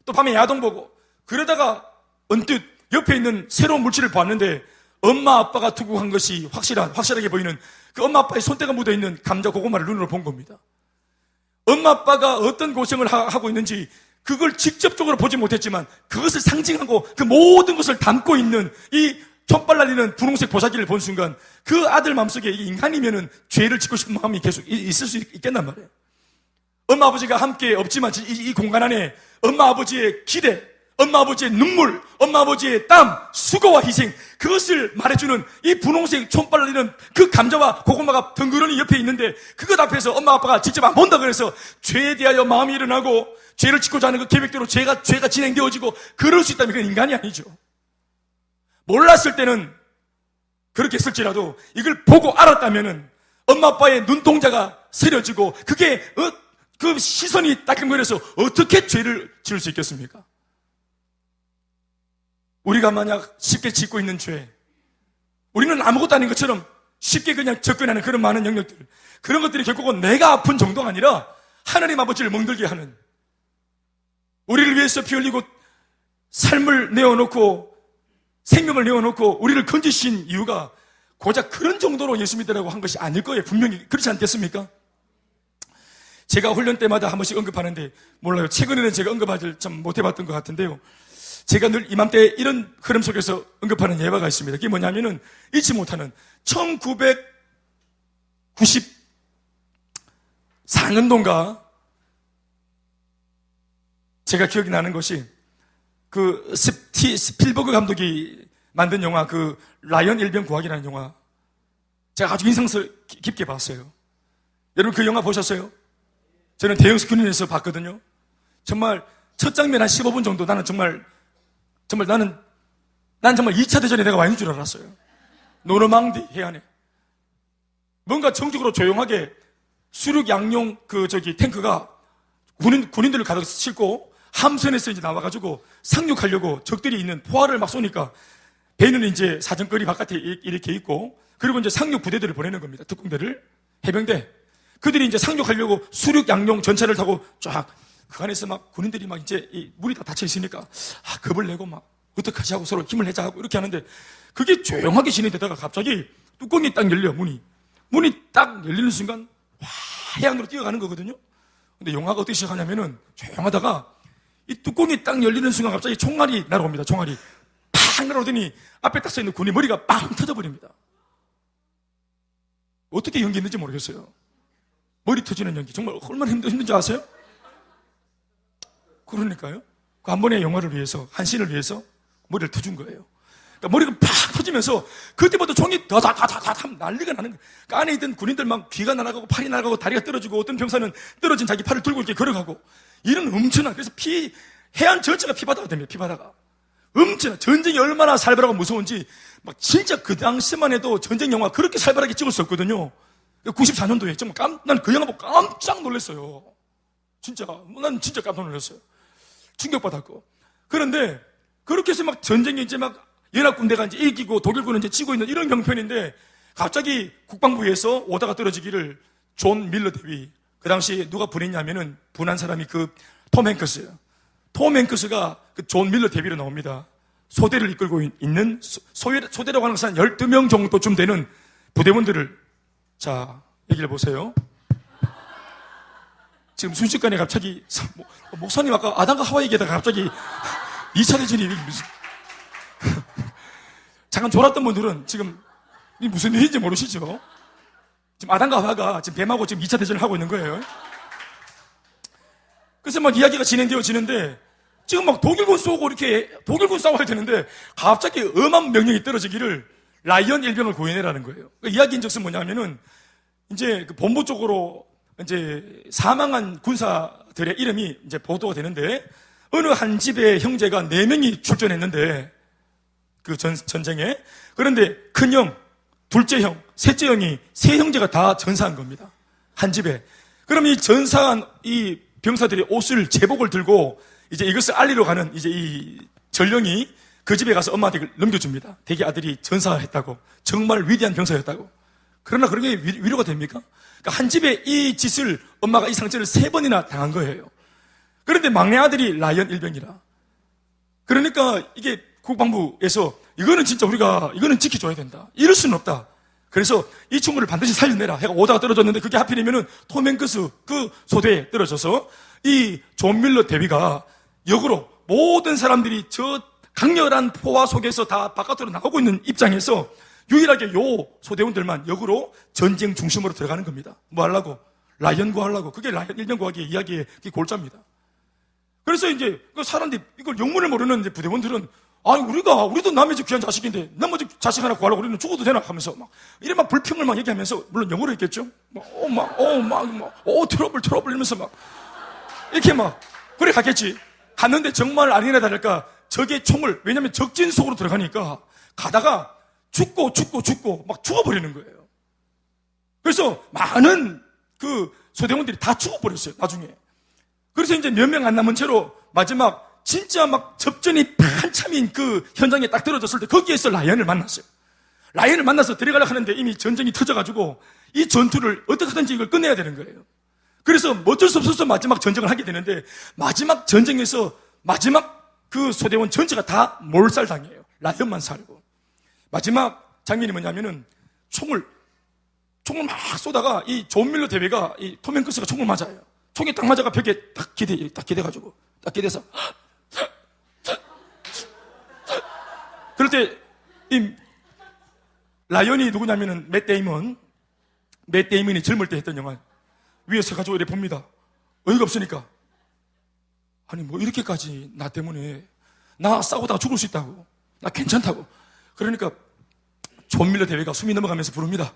Speaker 1: 또 밤에 야동 보고 그러다가 언뜻 옆에 있는 새로운 물질을 보았는데 엄마 아빠가 투구한 것이 확실하게 보이는 그 엄마 아빠의 손때가 묻어있는 감자 고구마를 눈으로 본 겁니다. 엄마 아빠가 어떤 고생을 하고 있는지 그걸 직접적으로 보지 못했지만 그것을 상징하고 그 모든 것을 담고 있는 이 촛발 날리는 분홍색 보자기를 본 순간 그 아들 마음속에 인간이면은 죄를 짓고 싶은 마음이 계속 있을 수 있겠단 말이에요. 엄마 아버지가 함께 없지만 이 공간 안에 엄마 아버지의 기대, 엄마 아버지의 눈물, 엄마 아버지의 땀, 수고와 희생 그것을 말해주는 이 분홍색 촛발 날리는 그 감자와 고구마가 덩그러니 옆에 있는데 그것 앞에서 엄마 아빠가 직접 안 본다 그래서 죄에 대하여 마음이 일어나고 죄를 짓고자 하는 그 계획대로 죄가 진행되어지고 그럴 수 있다면 그건 인간이 아니죠. 몰랐을 때는 그렇게 했을지라도 이걸 보고 알았다면은 엄마 아빠의 눈동자가 스려지고 그게 그 시선이 따끔거려서 어떻게 죄를 지을 수 있겠습니까? 우리가 만약 쉽게 짓고 있는 죄, 우리는 아무것도 아닌 것처럼 쉽게 그냥 접근하는 그런 많은 영역들, 그런 것들이 결국은 내가 아픈 정도가 아니라 하나님 아버지를 멍들게 하는, 우리를 위해서 피 흘리고 삶을 내어놓고 생명을 내어놓고 우리를 건지신 이유가 고작 그런 정도로 예수 믿으라고 한 것이 아닐 거예요. 분명히 그렇지 않겠습니까? 제가 훈련 때마다 한 번씩 언급하는데 몰라요. 최근에는 제가 언급하지 참 못해봤던 것 같은데요. 제가 늘 이맘때 이런 흐름 속에서 언급하는 예화가 있습니다. 그게 뭐냐면은 잊지 못하는 1994년도인가 제가 기억이 나는 것이 그 스필버그 감독이 만든 영화 그 라이언 일병 구하기라는 영화 제가 아주 인상을 깊게 봤어요. 여러분 그 영화 보셨어요? 저는 대형 스크린에서 봤거든요. 정말 첫 장면 한 15분 정도 나는 정말 나는 2차 대전에 내가 와 있는 줄 알았어요. 노르망디 해안에 뭔가 정적으로 조용하게 수륙 양용 탱크가 군인들을 가득 싣고 함선에서 이제 나와가지고 상륙하려고 적들이 있는 포화를 막 쏘니까 배는 이제 사정거리 바깥에 이렇게 있고 그리고 이제 상륙 부대들을 보내는 겁니다. 특공대를 해병대 그들이 이제 상륙하려고 수륙 양용 전차를 타고 쫙 그 안에서 막 군인들이 막 이제 물이 다 닫혀 있으니까 겁을 내고 막 어떡하지 하고 서로 힘을 내자 하고 이렇게 하는데 그게 조용하게 진행되다가 갑자기 뚜껑이 딱 열려 문이 딱 열리는 순간 해안으로 뛰어가는 거거든요. 근데 영화가 어떻게 시작하냐면은 조용하다가 이 뚜껑이 딱 열리는 순간 갑자기 총알이 날아옵니다. 총알이 팍 날아오더니 앞에 딱 서 있는 군이 머리가 빵 터져버립니다. 어떻게 연기했는지 모르겠어요. 머리 터지는 연기 정말 얼마나 힘든지 아세요? 그러니까요. 그 한 번의 영화를 위해서 한 씬을 위해서 머리를 터준 거예요. 그러니까 머리가 팍 터지면서 그때부터 총이 다다다다다 난리가 나는 거예요. 그 안에 있던 군인들 막 귀가 날아가고 팔이 날아가고 다리가 떨어지고 어떤 병사는 떨어진 자기 팔을 들고 이렇게 걸어가고 이런 엄청난 그래서 해안 전체가 피바다가 됩니다. 피바다가 엄청난 전쟁이 얼마나 살벌하고 무서운지 막 진짜 그 당시만 해도 전쟁 영화 그렇게 살벌하게 찍을 수 없거든요. 94년도에 정말 난 그 영화 보고 깜짝 놀랐어요. 진짜 난 진짜 깜짝 놀랐어요. 충격받았고. 그런데 그렇게 해서 막 전쟁이 이제 막 연합군대가 이제 이기고 독일군은 이제 치고 있는 이런 형편인데 갑자기 국방부에서 오다가 떨어지기를 존 밀러 대위 그 당시 누가 분했냐면은 분한 사람이 그 톰 행크스예요. 톰 행크스가 그 존 밀러 대위로 나옵니다. 소대를 이끌고 있는 소대라고 하는 것은 한 12명 정도쯤 되는 부대원들을 자 얘기를 보세요. 지금 순식간에 갑자기 목사님 아까 아담과 하와 얘기하다가 갑자기 2차 대전이 무슨 잠깐 졸았던 분들은 지금 무슨 일인지 모르시죠? 지금 아담과 하와가 지금 뱀하고 지금 2차 대전을 하고 있는 거예요. 그래서 막 이야기가 진행되어지는데 지금 막 독일군 쏘고 이렇게 독일군 싸워야 되는데 갑자기 엄한 명령이 떨어지기를 라이언 일병을 구해내라는 거예요. 그 이야기인즉슨 뭐냐면은 이제 그 본부 쪽으로 이제 사망한 군사들의 이름이 이제 보도가 되는데 어느 한 집의 형제가 4명이 출전했는데 그 전쟁에 그런데 큰 형, 둘째 형, 셋째 형이 세 형제가 다 전사한 겁니다. 한 집에. 그럼 이 전사한 이 병사들이 옷을 제복을 들고 이제 이것을 알리러 가는 이제 이 전령이 그 집에 가서 엄마한테 넘겨줍니다. 대개 아들이 전사했다고. 정말 위대한 병사였다고. 그러나 그런 게 위로가 됩니까? 그러니까 한 집에 이 짓을 엄마가 이 상처를 3번이나 당한 거예요. 그런데 막내 아들이 라이언 일병이라. 그러니까 이게 국방부에서 이거는 진짜 우리가 이거는 지켜줘야 된다. 이럴 수는 없다. 그래서 이 친구를 반드시 살려내라 해가 오다가 떨어졌는데 그게 하필이면은 톰 행크스 그 소대에 떨어져서 이 존 밀러 대위가 역으로 모든 사람들이 저 강렬한 포화 속에서 다 바깥으로 나오고 있는 입장에서 유일하게 요 소대원들만 역으로 전쟁 중심으로 들어가는 겁니다. 뭐 하려고? 라이언 구하려고. 그게 라이언 일병 구하기의 이야기의 골자입니다. 그래서 이제 그 사람들이 이걸 영문을 모르는 이제 부대원들은 아니 우리도 남의 집 귀한 자식인데 남의 집 자식 하나 구하려고 우리는 죽어도 되나 하면서 막 이래 막 불평을 막 얘기하면서 물론 영어로 했겠죠. 트러블 이러면서 막 이렇게 막 그래 갔겠지. 갔는데 정말 아니나 다를까 적의 총을 왜냐면 적진 속으로 들어가니까 가다가 죽고 막 죽어버리는 거예요. 그래서 많은 그 소대원들이 다 죽어버렸어요. 나중에. 그래서 이제 몇 명 안 남은 채로 마지막 진짜 막 접전이 한참인 그 현장에 딱 떨어졌을 때 거기에서 라이언을 만났어요. 라이언을 만나서 들어가려고 하는데 이미 전쟁이 터져가지고 이 전투를 어떻게 하든지 이걸 끝내야 되는 거예요. 그래서 어쩔 수 없어서 마지막 전쟁을 하게 되는데 마지막 전쟁에서 마지막 그 소대원 전체가 다 몰살당해요. 라이언만 살고. 마지막 장면이 뭐냐면은 총을 막 쏘다가 이 존 밀러 대위가 이 톰 행크스가 총을 맞아요. 총이 딱 맞아가 벽에 딱 기대가지고 딱 기대서 그럴 때 이 라이언이 누구냐면은 맷 데이먼이 젊을 때 했던 영화 위에 서가지고 이렇게 봅니다. 어이가 없으니까 아니 뭐 이렇게까지 나 때문에 나 싸우다가 죽을 수 있다고 나 괜찮다고 그러니까 존 밀러 대위가 숨이 넘어가면서 부릅니다.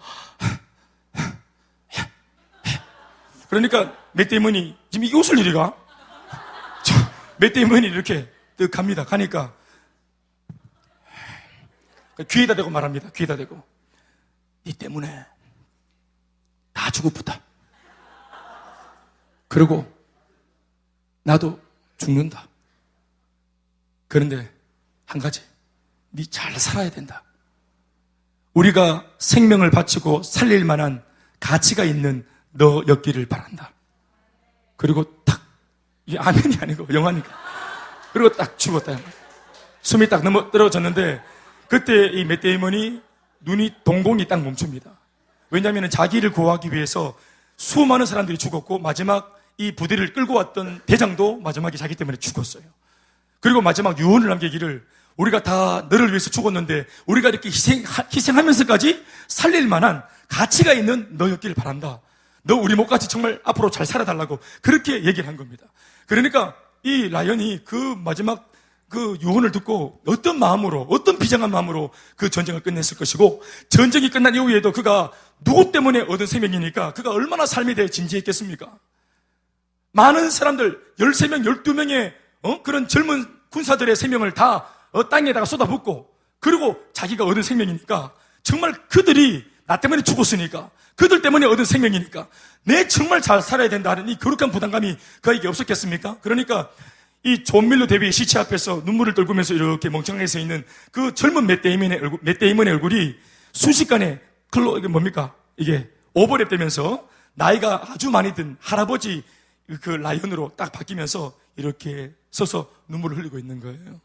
Speaker 1: 그러니까 맷 데이먼이 지금 이게 웃을 일이가? 맷 데이먼이 이렇게 뜩 갑니다. 가니까 귀에다 대고 말합니다. 귀에다 대고 니 때문에 다 죽었다. 그리고 나도 죽는다. 그런데 한 가지 니 잘 살아야 된다. 우리가 생명을 바치고 살릴 만한 가치가 있는 너였기를 바란다. 그리고 딱 이게 아멘이 아니고 영화니까. 그리고 딱 죽었다. 숨이 딱 넘어 떨어졌는데 그때 이 맷 데이먼이 눈이 동공이 딱 멈춥니다. 왜냐하면 자기를 구하기 위해서 수많은 사람들이 죽었고 마지막 이 부대를 끌고 왔던 대장도 마지막에 자기 때문에 죽었어요. 그리고 마지막 유언을 남기기를 우리가 다 너를 위해서 죽었는데 우리가 이렇게 희생하면서까지 살릴 만한 가치가 있는 너였기를 바란다. 너 우리 목까지 정말 앞으로 잘 살아달라고 그렇게 얘기를 한 겁니다. 그러니까 이 라이언이 그 마지막 그 유언을 듣고 어떤 마음으로 어떤 비장한 마음으로 그 전쟁을 끝냈을 것이고 전쟁이 끝난 이후에도 그가 누구 때문에 얻은 생명이니까 그가 얼마나 삶에 대해 진지했겠습니까? 많은 사람들 13명, 12명의 그런 젊은 군사들의 생명을 다 땅에다가 쏟아붓고 그리고 자기가 얻은 생명이니까 정말 그들이 나 때문에 죽었으니까 그들 때문에 얻은 생명이니까 내 정말 잘 살아야 된다는 이 거룩한 부담감이 그에게 없었겠습니까? 그러니까 이 존 밀러 대위의 시체 앞에서 눈물을 떨구면서 이렇게 멍청하게 서 있는 그 젊은 맷 데이먼의 얼굴이 순식간에 이게 뭡니까? 이게 오버랩 되면서 나이가 아주 많이 든 할아버지 그 라이언으로 딱 바뀌면서 이렇게 서서 눈물을 흘리고 있는 거예요.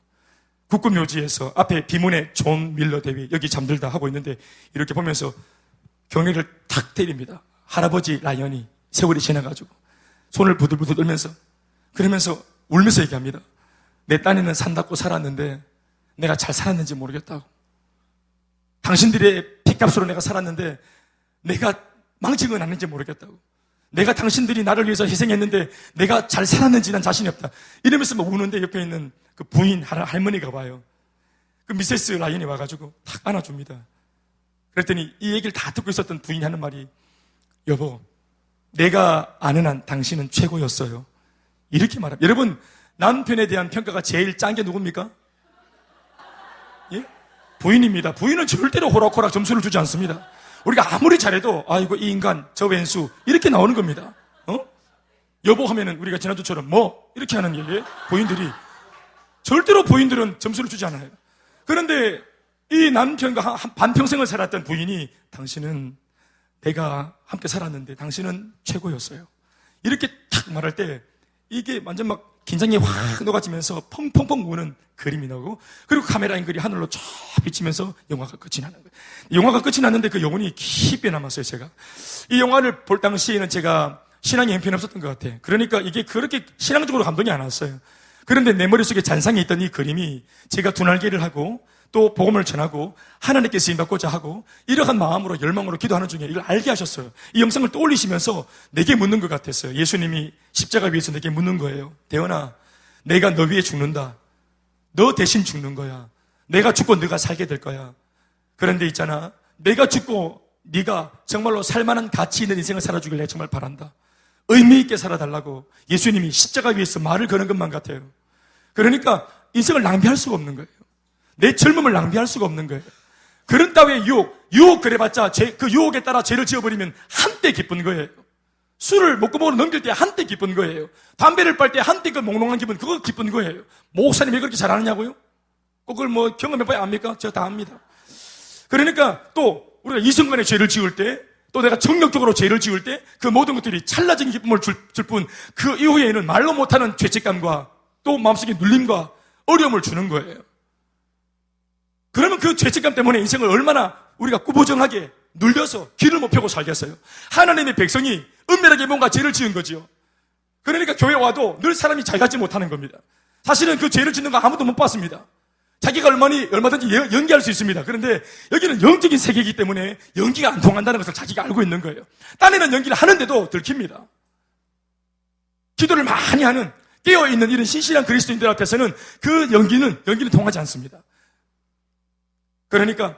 Speaker 1: 국군묘지에서 앞에 비문에 존 밀러 대위 여기 잠들다 하고 있는데 이렇게 보면서 경례를 탁 때립니다. 할아버지 라이언이 세월이 지나가지고 손을 부들부들 떨면서 그러면서 울면서 얘기합니다. 내 딴에는 산다고 살았는데 내가 잘 살았는지 모르겠다고. 당신들의 핏값으로 내가 살았는데 내가 망친 건 아닌지 모르겠다고. 내가 당신들이 나를 위해서 희생했는데 내가 잘 살았는지 난 자신이 없다. 이러면서 막 우는데 옆에 있는 그 부인 할머니가 와요. 그 미세스 라이언이 와가지고 탁 안아줍니다. 그랬더니 이 얘기를 다 듣고 있었던 부인이 하는 말이, 여보, 내가 아는 한 당신은 최고였어요. 이렇게 말합니다. 여러분, 남편에 대한 평가가 제일 짠 게 누굽니까? 예? 부인입니다. 부인은 절대로 호락호락 점수를 주지 않습니다. 우리가 아무리 잘해도 아이고 이 인간 저 왼수 이렇게 나오는 겁니다. 여보 하면은 우리가 지난주처럼 뭐 이렇게 하는 얘기. 부인들이 절대로 부인들은 점수를 주지 않아요. 그런데 이 남편과 반평생을 살았던 부인이, 당신은 내가 함께 살았는데 당신은 최고였어요. 이렇게 탁 말할 때 이게 완전 막 긴장이 확 녹아지면서 펑펑펑 우는 그림이 나오고, 그리고 카메라 앵글이 하늘로 쫙 비치면서 영화가 끝이 나는 거예요. 영화가 끝이 났는데 그 영혼이 깊게 남았어요. 제가 이 영화를 볼 당시에는 제가 신앙이 형편없었던 것 같아요. 그러니까 이게 그렇게 신앙적으로 감동이 안 왔어요. 그런데 내 머릿속에 잔상이 있던 이 그림이, 제가 두 날개를 하고 또 복음을 전하고 하나님께 쓰임받고자 하고 이러한 마음으로 열망으로 기도하는 중에 이걸 알게 하셨어요. 이 영상을 떠올리시면서 내게 묻는 것 같았어요. 예수님이 십자가 위에서 내게 묻는 거예요. 대원아, 내가 너 위해 죽는다. 너 대신 죽는 거야. 내가 죽고 네가 살게 될 거야. 그런데 있잖아, 내가 죽고 네가 정말로 살만한 가치 있는 인생을 살아주길 내가 정말 바란다. 의미 있게 살아달라고 예수님이 십자가 위에서 말을 거는 것만 같아요. 그러니까 인생을 낭비할 수가 없는 거예요. 내 젊음을 낭비할 수가 없는 거예요. 그런 따위의 유혹 그래봤자 그 유혹에 따라 죄를 지어버리면 한때 기쁜 거예요. 술을 목구멍으로 넘길 때 한때 기쁜 거예요. 담배를 빨 때 한때 그 몽롱한 기분, 그거 기쁜 거예요. 목사님이 왜 그렇게 잘하느냐고요? 꼭 그걸 뭐 경험해봐야 압니까? 제가 다 압니다. 그러니까 또 우리가 이성간에 죄를 지을 때, 또 내가 정력적으로 죄를 지을 때 그 모든 것들이 찰나적인 기쁨을 줄 뿐, 그 이후에는 말로 못하는 죄책감과 또 마음속에 눌림과 어려움을 주는 거예요. 그러면 그 죄책감 때문에 인생을 얼마나 우리가 꾸부정하게 눌려서 길을 못 펴고 살겠어요. 하나님의 백성이 은밀하게 뭔가 죄를 지은 거지요. 그러니까 교회 와도 늘 사람이 잘 갖지 못하는 겁니다. 사실은 그 죄를 짓는 거 아무도 못 봤습니다. 자기가 얼마든지 연기할 수 있습니다. 그런데 여기는 영적인 세계이기 때문에 연기가 안 통한다는 것을 자기가 알고 있는 거예요. 딴에는 연기를 하는데도 들킵니다. 기도를 많이 하는, 깨어있는 이런 신실한 그리스도인들 앞에서는 그 연기는 통하지 않습니다. 그러니까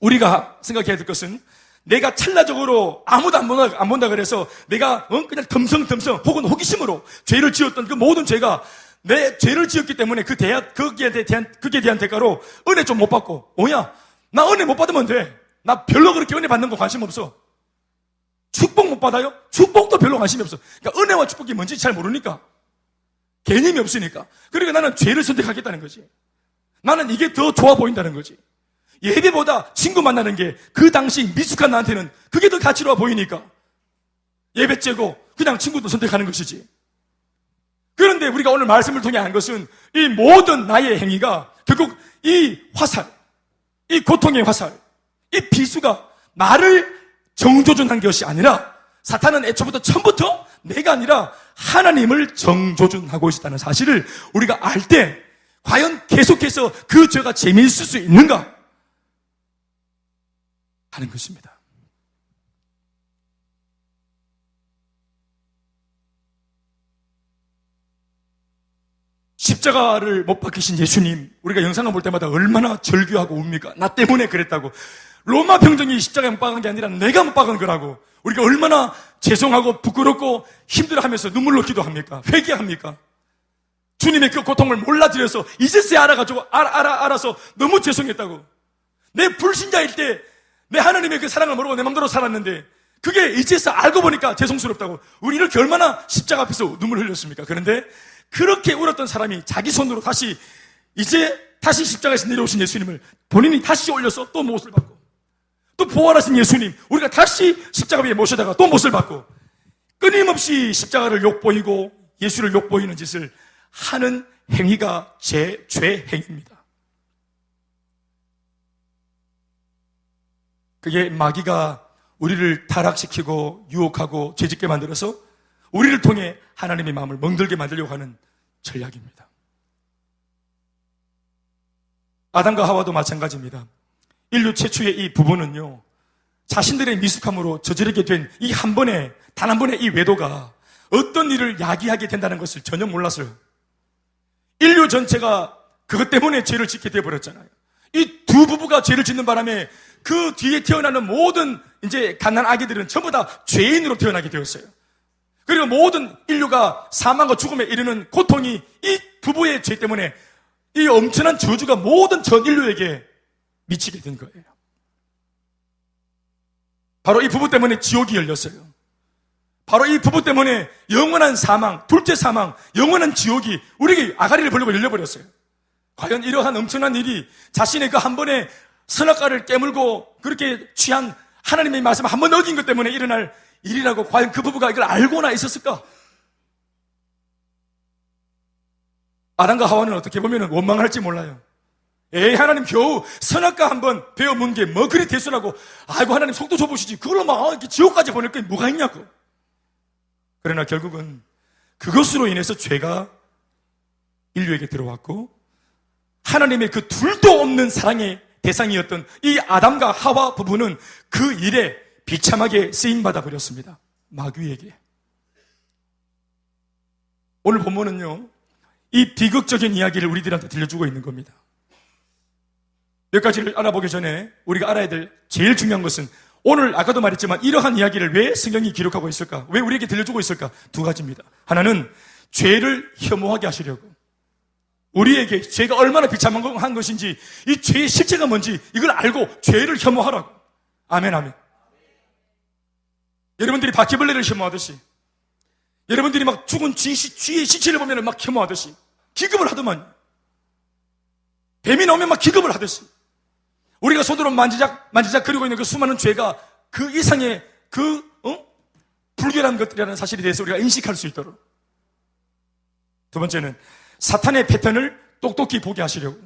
Speaker 1: 우리가 생각해야 될 것은, 내가 찰나적으로 아무도 안 본다 그래서 내가 그냥 덤성덤성 혹은 호기심으로 죄를 지었던 그 모든 죄가 내 죄를 지었기 때문에 거기에 대한 대가로 은혜 좀 못 받고, 나 은혜 못 받으면 돼. 나 별로 그렇게 은혜 받는 거 관심 없어. 축복 못 받아요? 축복도 별로 관심이 없어. 그러니까 은혜와 축복이 뭔지 잘 모르니까, 개념이 없으니까. 그러니까 나는 죄를 선택하겠다는 거지. 나는 이게 더 좋아 보인다는 거지. 예배보다 친구 만나는 게 그 당시 미숙한 나한테는 그게 더 가치로워 보이니까 예배 째고 그냥 친구도 선택하는 것이지. 그런데 우리가 오늘 말씀을 통해 한 것은, 이 모든 나의 행위가 결국 이 화살, 이 고통의 화살, 이 비수가 나를 정조준한 것이 아니라, 사탄은 애초부터 처음부터 내가 아니라 하나님을 정조준하고 있다는 사실을 우리가 알 때 과연 계속해서 그 죄가 재미있을 수 있는가 하는 것입니다. 십자가를 못 박히신 예수님, 우리가 영상을 볼 때마다 얼마나 절규하고 웁니까? 나 때문에 그랬다고. 로마 병정이 십자가에 못 박은 게 아니라 내가 못 박은 거라고. 우리가 얼마나 죄송하고 부끄럽고 힘들어하면서 눈물로 기도합니까? 회개합니까? 주님의 그 고통을 몰라드려서 이제서야 알아서 너무 죄송했다고. 내 불신자일 때 내 하나님의 그 사랑을 모르고 내 맘대로 살았는데 그게 이제서 알고 보니까 죄송스럽다고. 우리 이렇게 얼마나 십자가 앞에서 눈물 흘렸습니까? 그런데 그렇게 울었던 사람이 자기 손으로 다시 십자가에서 내려오신 예수님을 본인이 다시 올려서 또 못을 받고, 또 부활하신 예수님 우리가 다시 십자가 위에 모셔다가 또 못을 받고, 끊임없이 십자가를 욕보이고 예수를 욕보이는 짓을 하는 행위가 죄 행위입니다. 그게 마귀가 우리를 타락시키고 유혹하고 죄짓게 만들어서 우리를 통해 하나님의 마음을 멍들게 만들려고 하는 전략입니다. 아담과 하와도 마찬가지입니다. 인류 최초의 이 부부는요, 자신들의 미숙함으로 저지르게 된 이 한 번의, 단 한 번의 이 외도가 어떤 일을 야기하게 된다는 것을 전혀 몰랐어요. 인류 전체가 그것 때문에 죄를 짓게 되어버렸잖아요. 이 두 부부가 죄를 짓는 바람에 그 뒤에 태어나는 모든 이제 갓난 아기들은 전부 다 죄인으로 태어나게 되었어요. 그리고 모든 인류가 사망과 죽음에 이르는 고통이 이 부부의 죄 때문에 이 엄청난 저주가 모든 전 인류에게 미치게 된 거예요. 바로 이 부부 때문에 지옥이 열렸어요. 바로 이 부부 때문에 영원한 사망, 둘째 사망, 영원한 지옥이 우리에게 아가리를 벌리고 열려버렸어요. 과연 이러한 엄청난 일이 자신의 그 한 번의 선악과를 깨물고 그렇게 취한 하나님의 말씀을 한 번 어긴 것 때문에 일어날 일이라고 과연 그 부부가 이걸 알고나 있었을까? 아담과 하와는 어떻게 보면 원망할지 몰라요. 에이, 하나님 겨우 선악과 한번 배워문 게 뭐 그리 대수라고. 아이고, 하나님 속도 좁으시지. 그걸로 막 이렇게 지옥까지 보낼 게 뭐가 있냐고. 그러나 결국은 그것으로 인해서 죄가 인류에게 들어왔고 하나님의 그 둘도 없는 사랑의 대상이었던 이 아담과 하와 부부는 그 일에 비참하게 쓰임받아 버렸습니다. 마귀에게. 오늘 본문은요, 이 비극적인 이야기를 우리들한테 들려주고 있는 겁니다. 몇 가지를 알아보기 전에 우리가 알아야 될 제일 중요한 것은 오늘 아까도 말했지만 이러한 이야기를 왜 성경이 기록하고 있을까? 왜 우리에게 들려주고 있을까? 두 가지입니다. 하나는 죄를 혐오하게 하시려고. 우리에게 죄가 얼마나 비참한 것인지, 이 죄의 실체가 뭔지 이걸 알고 죄를 혐오하라고. 아멘, 아멘. 여러분들이 바퀴벌레를 혐오하듯이, 여러분들이 막 죽은 쥐의 시체를 보면 막 혐오하듯이 기겁을 하더만, 뱀이 나오면 막 기겁을 하듯이 우리가 손으로 만지작 그리고 있는 그 수많은 죄가 그 이상의 불결한 것들이라는 사실에 대해서 우리가 인식할 수 있도록. 두 번째는 사탄의 패턴을 똑똑히 보게 하시려고.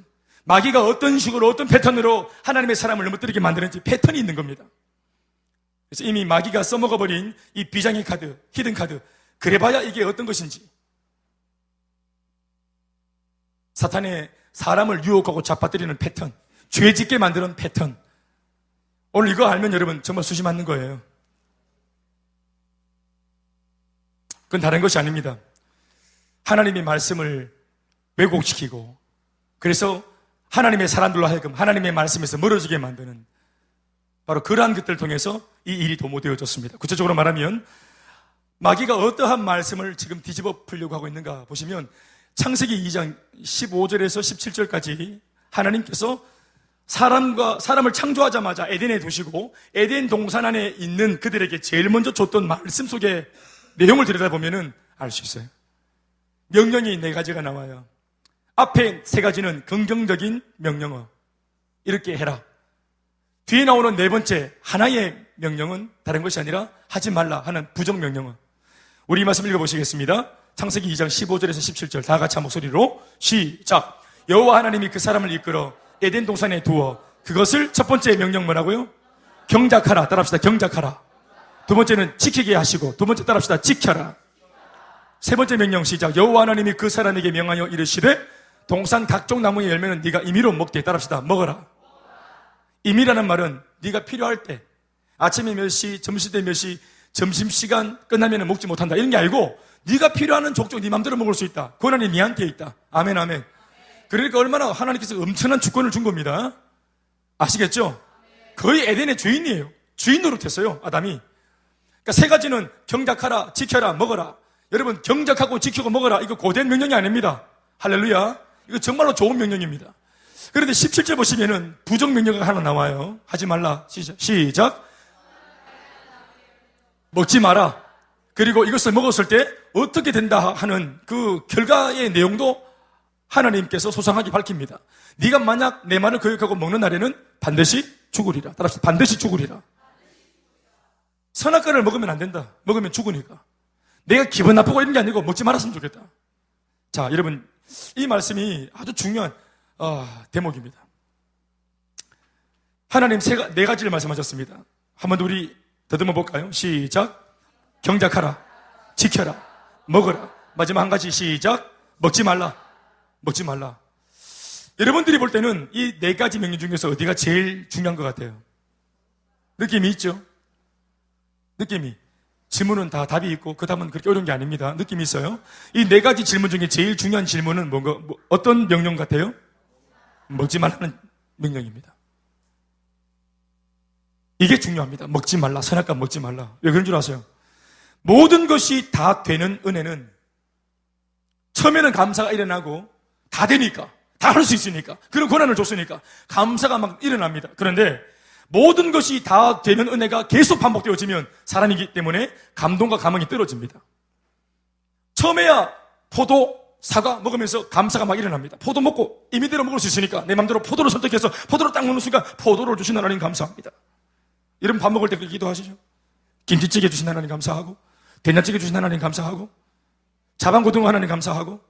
Speaker 1: 마귀가 어떤 식으로 어떤 패턴으로 하나님의 사람을 넘어뜨리게 만드는지 패턴이 있는 겁니다. 그래서 이미 마귀가 써먹어버린 이 비장의 카드, 히든 카드, 그래봐야 이게 어떤 것인지. 사탄의 사람을 유혹하고 잡아뜨리는 패턴, 죄짓게 만드는 패턴. 오늘 이거 알면 여러분 정말 수시 맞는 거예요. 그건 다른 것이 아닙니다. 하나님의 말씀을 왜곡시키고, 그래서 하나님의 사람들로 하여금 하나님의 말씀에서 멀어지게 만드는 바로 그러한 것들을 통해서 이 일이 도모되어졌습니다. 구체적으로 말하면 마귀가 어떠한 말씀을 지금 뒤집어 풀려고 하고 있는가 보시면 창세기 2장 15절에서 17절까지 하나님께서 사람을 창조하자마자 에덴에 두시고 에덴 동산 안에 있는 그들에게 제일 먼저 줬던 말씀 속의 내용을 들여다보면 알 수 있어요. 명령이 4가지가 나와요. 앞에 3가지는 긍정적인 명령어. 이렇게 해라. 뒤에 나오는 4번째 하나의 명령은 다른 것이 아니라 하지 말라 하는 부정 명령어. 우리 이 말씀 읽어보시겠습니다. 창세기 2장 15절에서 17절 다 같이 한 목소리로 시작. 여호와 하나님이 그 사람을 이끌어 에덴 동산에 두어 그것을 첫 번째 명령 뭐라고요? 경작하라. 따라합시다. 경작하라. 두 번째는 지키게 하시고, 두 번째 따라합시다. 지켜라. 세 번째 명령 시작. 여호와 하나님이 그 사람에게 명하여 이르시되 동산 각종 나무의 열매는 네가 임의로 먹되, 따라합시다. 먹어라. 임의라는 말은 네가 필요할 때, 아침에 몇 시, 점심때 몇 시, 점심시간 끝나면 먹지 못한다 이런 게 아니고 네가 필요한 족족 네 맘대로 먹을 수 있다. 권한이 네한테 있다. 아멘, 아멘. 그러니까 얼마나 하나님께서 엄청난 주권을 준 겁니다. 아시겠죠? 거의 에덴의 주인이에요. 주인 노릇했어요, 아담이. 그러니까 3가지는 경작하라, 지켜라, 먹어라. 여러분, 경작하고 지키고 먹어라, 이거 고된 명령이 아닙니다. 할렐루야. 이거 정말로 좋은 명령입니다. 그런데 17절 보시면은 부정 명령가 하나 나와요. 하지 말라. 시작. 먹지 마라. 그리고 이것을 먹었을 때 어떻게 된다 하는 그 결과의 내용도 하나님께서 소상하게 밝힙니다. 네가 만약 내 말을 거역하고 먹는 날에는 반드시 죽으리라. 따라서 반드시 죽으리라. 선악과를 먹으면 안 된다. 먹으면 죽으니까. 내가 기분 나쁘고 이런 게 아니고 먹지 말았으면 좋겠다. 자, 여러분, 이 말씀이 아주 중요한 대목입니다. 하나님 4가지를 말씀하셨습니다. 한 번 더 우리 더듬어 볼까요? 시작. 경작하라, 지켜라, 먹어라. 마지막 한 가지 시작. 먹지 말라. 먹지 말라. 여러분들이 볼 때는 이 4가지 명령 중에서 어디가 제일 중요한 것 같아요? 느낌이 있죠? 느낌이. 질문은 다 답이 있고 그 답은 그렇게 어려운 게 아닙니다. 느낌이 있어요. 이 네 가지 질문 중에 제일 중요한 질문은 뭔가, 어떤 명령 같아요? 먹지 말라는 명령입니다. 이게 중요합니다. 먹지 말라. 선악과 먹지 말라. 왜 그런 줄 아세요? 모든 것이 다 되는 은혜는 처음에는 감사가 일어나고 다 되니까, 다 할 수 있으니까, 그런 권한을 줬으니까 감사가 막 일어납니다. 그런데 모든 것이 다 되는 은혜가 계속 반복되어지면 사람이기 때문에 감동과 감흥이 떨어집니다. 처음에야 포도, 사과 먹으면서 감사가 막 일어납니다. 포도 먹고 임의대로 먹을 수 있으니까 내 맘대로 포도를 선택해서 포도를 딱 먹는 순간 포도를 주신 하나님 감사합니다. 여러분 밥 먹을 때 그렇게 기도하시죠? 김치찌개 주신 하나님 감사하고, 된장찌개 주신 하나님 감사하고, 자반고등어 하나님 감사하고,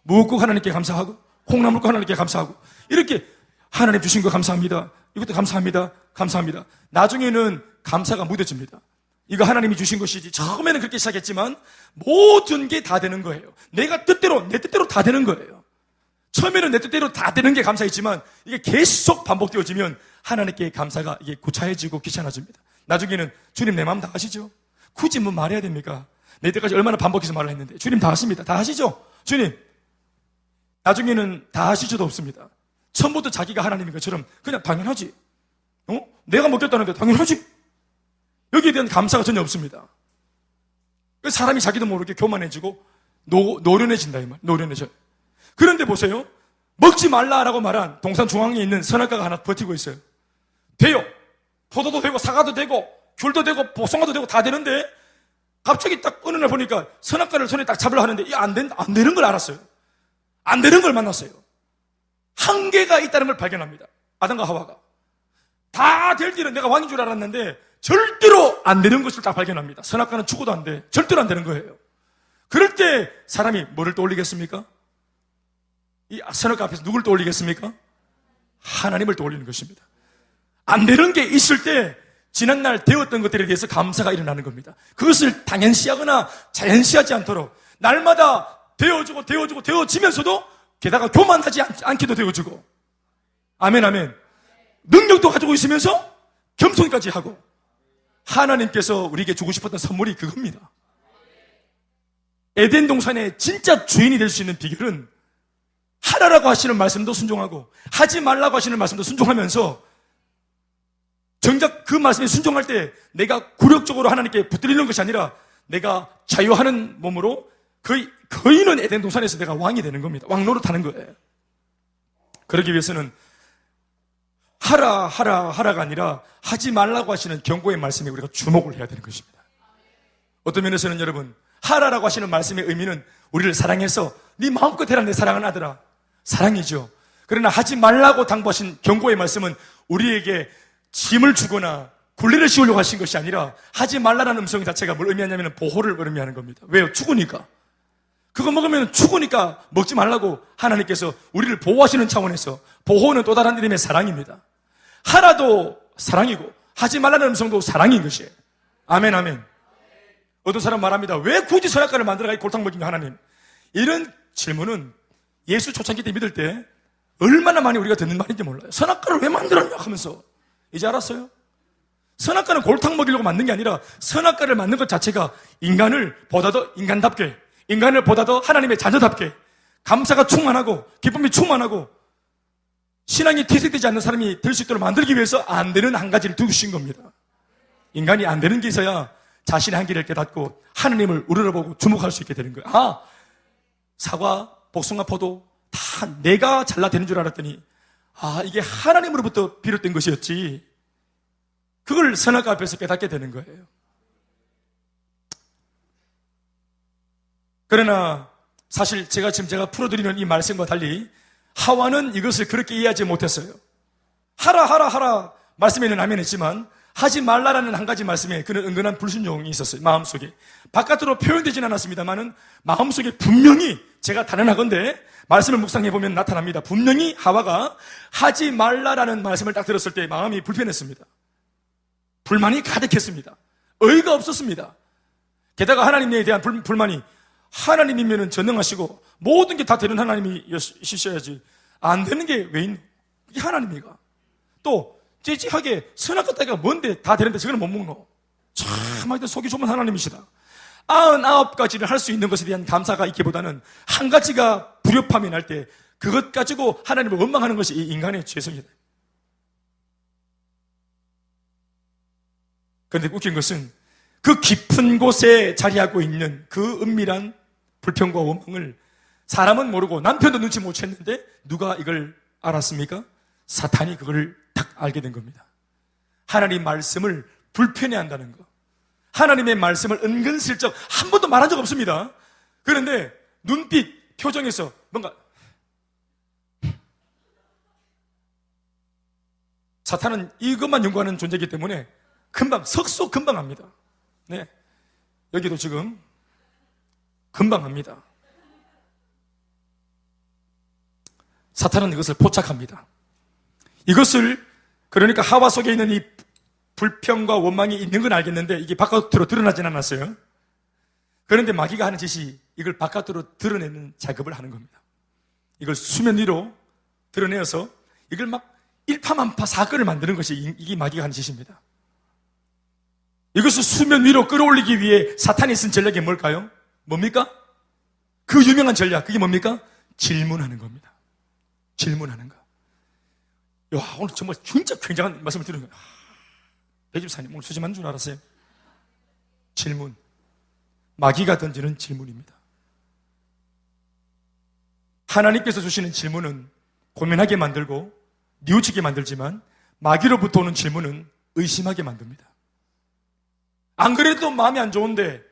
Speaker 1: 무국국 하나님께 감사하고, 콩나물국 하나님께 감사하고, 이렇게 하나님 주신 거 감사합니다. 이것도 감사합니다. 감사합니다. 나중에는 감사가 무뎌집니다. 이거 하나님이 주신 것이지. 처음에는 그렇게 시작했지만 모든 게 다 되는 거예요. 내 뜻대로 다 되는 거예요. 처음에는 내 뜻대로 다 되는 게 감사했지만 이게 계속 반복되어지면 하나님께 감사가 이게 구차해지고 귀찮아집니다. 나중에는 주님 내 마음 다 아시죠? 굳이 뭐 말해야 됩니까? 내 때까지 얼마나 반복해서 말을 했는데 주님 다 아십니다. 다 아시죠? 주님. 나중에는 다 아시죠도 없습니다. 처음부터 자기가 하나님인 것처럼 그냥 당연하지. 내가 먹겠다는데 당연하지. 여기에 대한 감사가 전혀 없습니다. 사람이 자기도 모르게 교만해지고 노련해진다 이 말. 노련해져요. 그런데 보세요. 먹지 말라라고 말한 동산 중앙에 있는 선악과가 하나 버티고 있어요. 돼요. 포도도 되고 사과도 되고 귤도 되고 복숭아도 되고 다 되는데 갑자기 딱 어느 날 보니까 선악과를 손에 딱 잡으려 하는데 안 되는 걸 알았어요. 안 되는 걸 만났어요. 한계가 있다는 걸 발견합니다. 아담과 하와가. 다 될 때는 내가 왕인 줄 알았는데 절대로 안 되는 것을 딱 발견합니다. 선악과는 죽어도 안 돼. 절대로 안 되는 거예요. 그럴 때 사람이 뭐를 떠올리겠습니까? 이 선악과 앞에서 누굴 떠올리겠습니까? 하나님을 떠올리는 것입니다. 안 되는 게 있을 때 지난날 되었던 것들에 대해서 감사가 일어나는 겁니다. 그것을 당연시하거나 자연시하지 않도록 날마다 되어지면서도 게다가 교만하지 않게도 되어지고, 아멘 아멘. 능력도 가지고 있으면서 겸손까지 하고, 하나님께서 우리에게 주고 싶었던 선물이 그겁니다. 에덴 동산의 진짜 주인이 될 수 있는 비결은 하라라고 하시는 말씀도 순종하고 하지 말라고 하시는 말씀도 순종하면서, 정작 그 말씀에 순종할 때 내가 굴욕적으로 하나님께 붙들리는 것이 아니라 내가 자유하는 몸으로 거의는 에덴 동산에서 내가 왕이 되는 겁니다. 왕노릇 하는 거예요. 그러기 위해서는 하라가 아니라 하지 말라고 하시는 경고의 말씀에 우리가 주목을 해야 되는 것입니다. 어떤 면에서는 여러분, 하라라고 하시는 말씀의 의미는 우리를 사랑해서 네 마음껏 해라 내 사랑하는 아들아, 사랑이죠. 그러나 하지 말라고 당부하신 경고의 말씀은 우리에게 짐을 주거나 굴레를 씌우려고 하신 것이 아니라 하지 말라는 음성 자체가 뭘 의미하냐면 보호를 의미하는 겁니다. 왜요? 죽으니까. 그거 먹으면 죽으니까 먹지 말라고 하나님께서 우리를 보호하시는 차원에서, 보호는 또 다른 이름의 사랑입니다. 하라도 사랑이고 하지 말라는 음성도 사랑인 것이에요. 아멘 아멘. 어떤 사람 말합니다. 왜 굳이 선악과를 만들어가 골탕 먹이냐 하나님. 이런 질문은 예수 초창기 때 믿을 때 얼마나 많이 우리가 듣는 말인지 몰라요. 선악과를 왜 만들었냐 하면서. 이제 알았어요? 선악과는 골탕 먹이려고 만든 게 아니라 선악과를 만든 것 자체가 인간을 보다 더 인간답게, 인간을 보다 더 하나님의 자녀답게, 감사가 충만하고 기쁨이 충만하고 신앙이 퇴색되지 않는 사람이 될 수 있도록 만들기 위해서 안 되는 한 가지를 두신 겁니다. 인간이 안 되는 게 있어야 자신의 한계를 깨닫고 하나님을 우러러보고 주목할 수 있게 되는 거예요. 아, 사과, 복숭아, 포도 다 내가 잘나 되는 줄 알았더니 이게 하나님으로부터 비롯된 것이었지. 그걸 선악과 앞에서 깨닫게 되는 거예요. 그러나 사실 제가 풀어드리는 이 말씀과 달리 하와는 이것을 그렇게 이해하지 못했어요. 하라 말씀에는 아멘 했지만 하지 말라라는 한 가지 말씀에 그는 은근한 불순종이 있었어요. 마음속에. 바깥으로 표현되지는 않았습니다만은 마음속에 분명히, 제가 단언하건대 말씀을 묵상해보면 나타납니다. 분명히 하와가 하지 말라라는 말씀을 딱 들었을 때 마음이 불편했습니다. 불만이 가득했습니다. 의의가 없었습니다. 게다가 하나님에 대한 불만이, 하나님이면 전능하시고 모든 게 다 되는 하나님이시셔야지 안 되는 게 왜 있노? 이게 하나님이가. 또 찌찌하게 선악 껍데기가 뭔데 다 되는데 저거는 못 먹노. 참 하여튼 속이 좁은 하나님이시다. 99가지를 할 수 있는 것에 대한 감사가 있기보다는 한 가지가 불협함이 날 때 그것 가지고 하나님을 원망하는 것이 이 인간의 죄성이다. 그런데 웃긴 것은 그 깊은 곳에 자리하고 있는 그 은밀한 불평과 원망을 사람은 모르고 남편도 눈치 못 챘는데 누가 이걸 알았습니까? 사탄이 그걸 딱 알게 된 겁니다. 하나님 말씀을 불편해한다는 거. 하나님의 말씀을 은근슬쩍 한 번도 말한 적 없습니다. 그런데 눈빛, 표정에서 뭔가 사탄은 이것만 연구하는 존재이기 때문에 금방, 석소 금방 합니다. 네. 여기도 지금 금방 합니다. 사탄은 이것을 포착합니다. 이것을, 그러니까 하와 속에 있는 이 불평과 원망이 있는 건 알겠는데 이게 바깥으로 드러나진 않았어요. 그런데 마귀가 하는 짓이 이걸 바깥으로 드러내는 작업을 하는 겁니다. 이걸 수면 위로 드러내어서 이걸 막 일파만파 사건을 만드는 것이 이게 마귀가 하는 짓입니다. 이것을 수면 위로 끌어올리기 위해 사탄이 쓴 전략이 뭘까요? 뭡니까? 그 유명한 전략, 그게 뭡니까? 질문하는 겁니다. 질문하는 거. 야, 오늘 정말 진짜 굉장한 말씀을 들은 거예요. 배집사님, 오늘 수지만 줄 알았어요? 질문. 마귀가 던지는 질문입니다. 하나님께서 주시는 질문은 고민하게 만들고 뉘우치게 만들지만 마귀로부터 오는 질문은 의심하게 만듭니다. 안 그래도 마음이 안 좋은데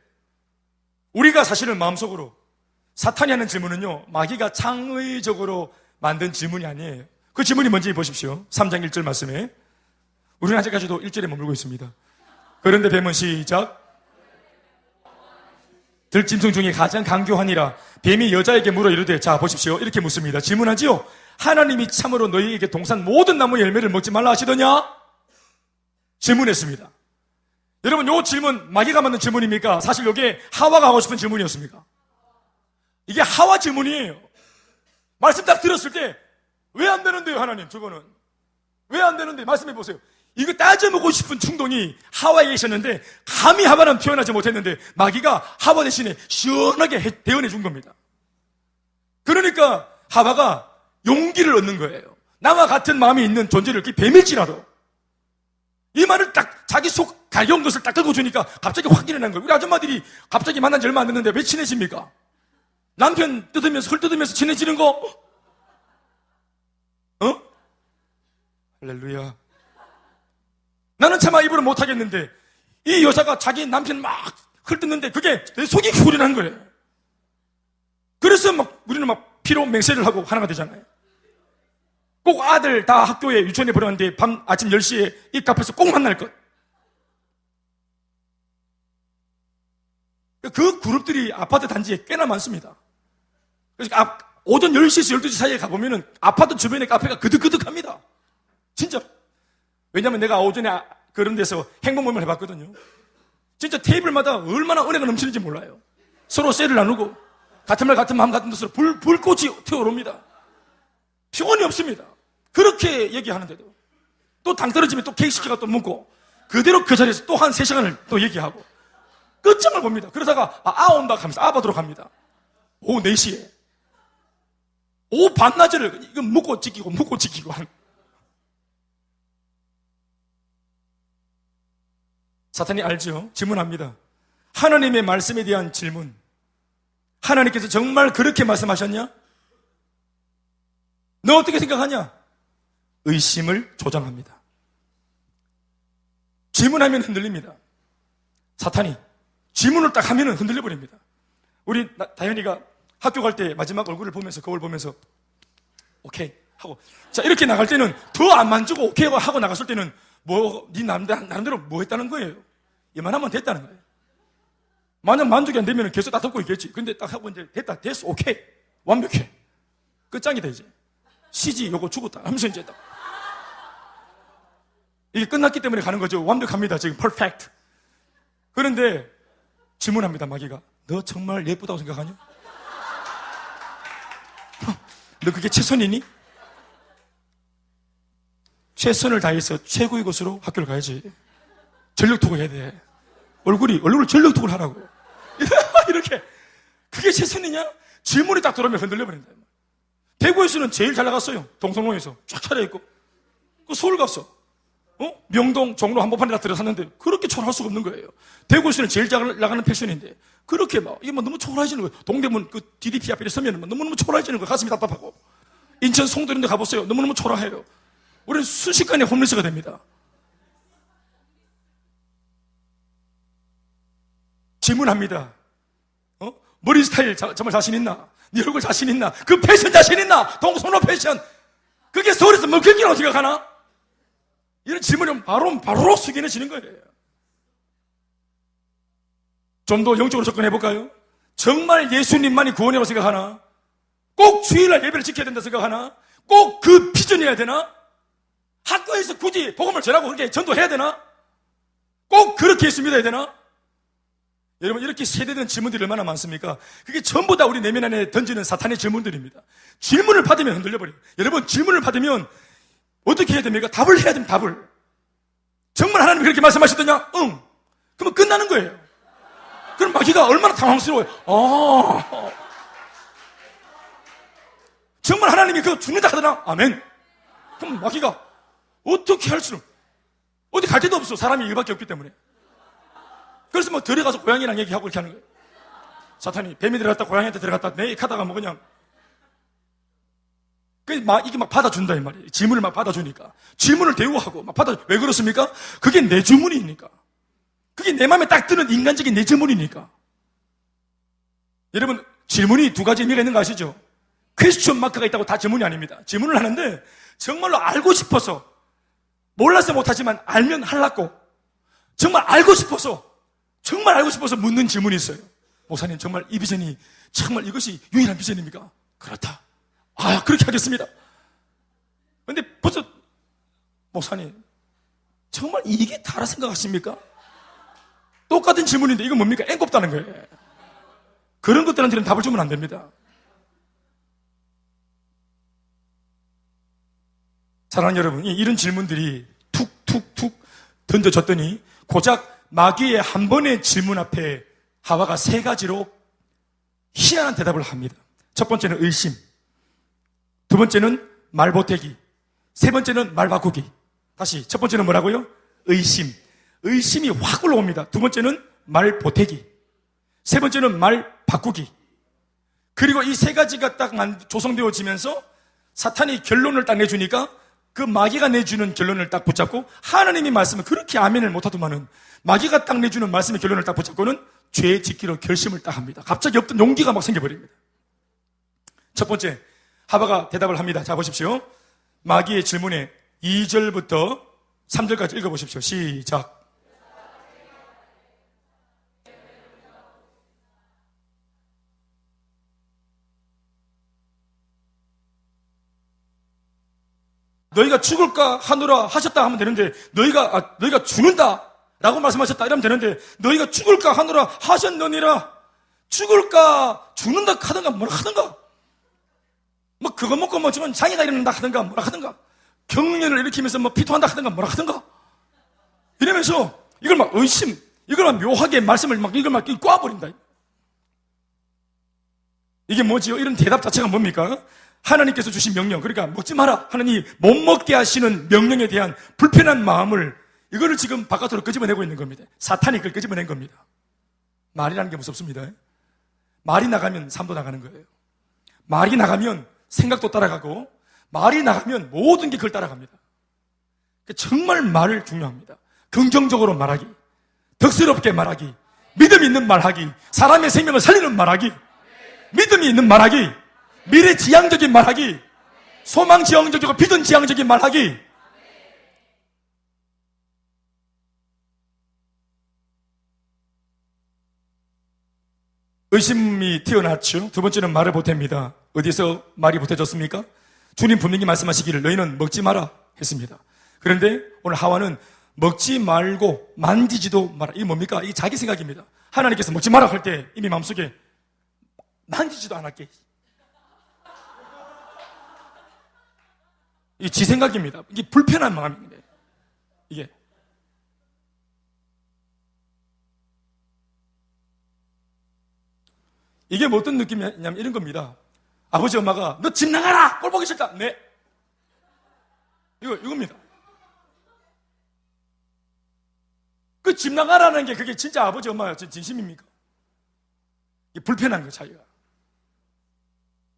Speaker 1: 우리가 사실은 마음속으로 사탄이 하는 질문은요, 마귀가 창의적으로 만든 질문이 아니에요. 그 질문이 뭔지 보십시오. 3장 1절 말씀에. 우리는 아직까지도 1절에 머물고 있습니다. 그런데 뱀은 시작. 들짐승 중에 가장 강교하니라. 뱀이 여자에게 물어 이르되, 자 보십시오. 이렇게 묻습니다. 질문하지요. 하나님이 참으로 너희에게 동산 모든 나무 열매를 먹지 말라 하시더냐? 질문했습니다. 여러분, 요 질문 마귀가 만든 질문입니까? 사실 이게 하와가 하고 싶은 질문이었습니까? 이게 하와 질문이에요. 말씀 딱 들었을 때 왜 안 되는데요, 하나님? 저거는 왜 안 되는데? 말씀해 보세요. 이거 따져보고 싶은 충동이 하와에 있었는데 감히 하와는 표현하지 못했는데 마귀가 하와 대신에 시원하게 대언해 준 겁니다. 그러니까 하와가 용기를 얻는 거예요. 나와 같은 마음이 있는 존재를 이렇게 뱀일지라도 이 말을 딱 자기 속 가벼운 것을 딱 긁어주니까 갑자기 확 일어난 거예요. 우리 아줌마들이 갑자기 만난 지 얼마 안 됐는데 왜 친해집니까? 남편 뜯으면서 흙 뜯으면서 친해지는 거? 할렐루야. 나는 차마 입으로 못하겠는데 이 여자가 자기 남편 막 훑뜯는데 그게 내 속이 후련한 거예요. 그래서 막 우리는 막 피로 맹세를 하고 하나가 되잖아요. 꼭 아들 다 학교에 유치원에 보내는데 아침 10시에 입 앞에서 꼭 만날 것. 그 그룹들이 아파트 단지에 꽤나 많습니다. 그래서 오전 10시에서 12시 사이에 가보면은 아파트 주변에 카페가 그득그득합니다. 진짜. 왜냐면 내가 오전에 그런 데서 행복 모임을 해봤거든요. 진짜 테이블마다 얼마나 은혜가 넘치는지 몰라요. 서로 셀을 나누고 같은 말 같은 마음 같은 뜻으로 불꽃이 튀어오릅니다. 피곤이 없습니다. 그렇게 얘기하는데도 또 당 떨어지면 또 케이크 시켜가 또 먹고 그대로 그 자리에서 또 한 3시간을 또 얘기하고 끝장을 봅니다. 그러다가 온다 하면서 받으러 갑니다. 오후 4시에 오후 반나절을 이거 묵고 지키고 하는. 사탄이 알죠? 질문합니다. 하나님의 말씀에 대한 질문. 하나님께서 정말 그렇게 말씀하셨냐? 너 어떻게 생각하냐? 의심을 조장합니다. 질문하면 흔들립니다. 사탄이 질문을 딱 하면 흔들려버립니다. 우리 다현이가 학교 갈 때 마지막 얼굴을 보면서 거울 보면서 오케이 하고 자 이렇게 나갈 때는 더 안 만지고 오케이 하고 나갔을 때는 네 나름대로 뭐 했다는 거예요? 이만하면 됐다는 거예요. 만약 만족이 안 되면 계속 다투고 있겠지. 근데 딱 하고 이제 됐어 오케이 완벽해 끝장이다 이제 CG 요거 죽었다 하면서 이제 딱 이게 끝났기 때문에 가는 거죠. 완벽합니다 지금 퍼펙트. 그런데 질문합니다 마귀가. 너 정말 예쁘다고 생각하냐? 너 그게 최선이니? 최선을 다해서 최고의 것으로 학교를 가야지. 전력 투구해야 돼. 얼굴을 전력 투구를 하라고. 이렇게. 그게 최선이냐? 질문이 딱 들어오면 흔들려버린다. 대구에서는 제일 잘 나갔어요. 동성로에서 쫙 차려있고. 그 서울 갔어. 명동, 종로 한복판에 다 들어섰는데 그렇게 초라할 수가 없는 거예요. 대구에서는 제일 잘 나가는 패션인데 그렇게 이게 너무 초라해지는 거예요. 동대문 그 DDP 앞에 서면 너무너무 초라해지는 거예요. 가슴이 답답하고. 인천 송도 이런 데 가보세요. 너무너무 초라해요. 우리는 순식간에 홈리스가 됩니다. 질문합니다. 머리 스타일 정말 자신 있나? 네 얼굴 자신 있나? 그 패션 자신 있나? 동성로 패션. 그게 서울에서 먹힐기라고 생각하나? 이런 질문이 바로 숙연해지는 거예요. 좀 더 영적으로 접근해볼까요? 정말 예수님만이 구원이라고 생각하나? 꼭 주일날 예배를 지켜야 된다 생각하나? 꼭 그 비전이어야 되나? 학교에서 굳이 복음을 전하고 그렇게 전도해야 되나? 꼭 그렇게 예수 믿어야 되나? 여러분, 이렇게 세대된 질문들이 얼마나 많습니까? 그게 전부 다 우리 내면 안에 던지는 사탄의 질문들입니다. 질문을 받으면 흔들려버려요. 여러분, 질문을 받으면 어떻게 해야 됩니까? 답을 해야 됩니다. 답을. 정말 하나님이 그렇게 말씀하시더냐? 응. 그러면 끝나는 거예요. 그럼 마귀가 얼마나 당황스러워요. 정말 하나님이 그거 죽는다 하더나? 아멘. 그럼 마귀가 어떻게 할 수는, 어디 갈 데도 없어. 사람이 이거밖에 없기 때문에. 그래서 들어가서 고양이랑 얘기하고 이렇게 하는 거예요. 사탄이 뱀이 들어갔다 고양이한테 들어갔다 내 하다가 그냥 이게 막 받아준다 이 말이에요. 질문을 막 받아주니까. 질문을 대우하고 막 왜 그렇습니까? 그게 내 주문이니까. 그게 내 마음에 딱 드는 인간적인 내 질문이니까. 여러분, 질문이 두 가지 의미가 있는 거 아시죠? 퀘스천 마크가 있다고 다 질문이 아닙니다. 질문을 하는데 정말로 알고 싶어서, 몰라서 못하지만 알면 하려고, 정말 알고 싶어서 묻는 질문이 있어요. 목사님, 정말 이 비전이 정말 이것이 유일한 비전입니까? 그렇다. 그렇게 하겠습니다. 근데 벌써 목사님, 정말 이게 다라 생각하십니까? 똑같은 질문인데 이건 뭡니까? 앵꼽다는 거예요. 그런 것들한테는 답을 주면 안 됩니다. 사랑하는 여러분, 이런 질문들이 툭툭툭 던져졌더니 고작 마귀의 한 번의 질문 앞에 하와가 세 가지로 희한한 대답을 합니다. 첫 번째는 의심, 두 번째는 말 보태기, 세 번째는 말 바꾸기. 다시, 첫 번째는 뭐라고요? 의심. 의심이 확 올라옵니다. 두 번째는 말 보태기, 세 번째는 말 바꾸기. 그리고 이 세 가지가 딱 조성되어지면서 사탄이 결론을 딱 내주니까 그 마귀가 내주는 결론을 딱 붙잡고, 하나님이 말씀을 그렇게 아멘을 못하더만은 마귀가 딱 내주는 말씀의 결론을 딱 붙잡고는 죄 짓기로 결심을 딱 합니다. 갑자기 없던 용기가 막 생겨버립니다. 첫 번째, 하와가 대답을 합니다. 자, 보십시오. 마귀의 질문에 2절부터 3절까지 읽어보십시오. 시작. 너희가 죽을까 하노라 하셨다 하면 되는데, 너희가 죽는다 라고 말씀하셨다 이러면 되는데, 너희가 죽을까 하노라 하셨느니라. 죽을까 죽는다 하든가 뭐라 하든가, 그거 먹고 지금 장애가 일어난다 하든가 뭐라 하든가, 경련을 일으키면서 피토한다 하든가 뭐라 하든가, 이러면서 이걸 막 의심, 이걸 막 묘하게 말씀을 이걸 막 꽈버린다. 이게 뭐지요? 이런 대답 자체가 뭡니까? 하나님께서 주신 명령, 그러니까 먹지 마라 하는 이 못 먹게 하시는 명령에 대한 불편한 마음을, 이거를 지금 바깥으로 끄집어내고 있는 겁니다. 사탄이 그걸 끄집어낸 겁니다. 말이라는 게 무섭습니다. 말이 나가면 삶도 나가는 거예요. 말이 나가면 생각도 따라가고, 말이 나가면 모든 게 그걸 따라갑니다. 정말 말을 중요합니다. 긍정적으로 말하기, 덕스럽게 말하기, 믿음 있는 말하기, 사람의 생명을 살리는 말하기, 믿음이 있는 말하기, 미래지향적인 말하기, 소망지향적이고 비전지향적인 말하기. 의심이 튀어나왔죠. 두 번째는 말을 보탭니다. 어디서 말이 보태졌습니까? 주님 분명히 말씀하시기를 너희는 먹지 마라 했습니다. 그런데 오늘 하와는 먹지 말고 만지지도 마라. 이게 뭡니까? 이게 자기 생각입니다. 하나님께서 먹지 마라 할 때 이미 마음속에 만지지도 않았게, 이게 지 생각입니다. 이게 불편한 마음인데, 이게. 이게 뭐 어떤 느낌이냐면 이런 겁니다. 아버지, 엄마가, 너 집 나가라! 꼴 보기 싫다! 네. 이겁니다. 그 집 나가라는 게 그게 진짜 아버지, 엄마가 진심입니까? 이게 불편한 거예요, 자기가.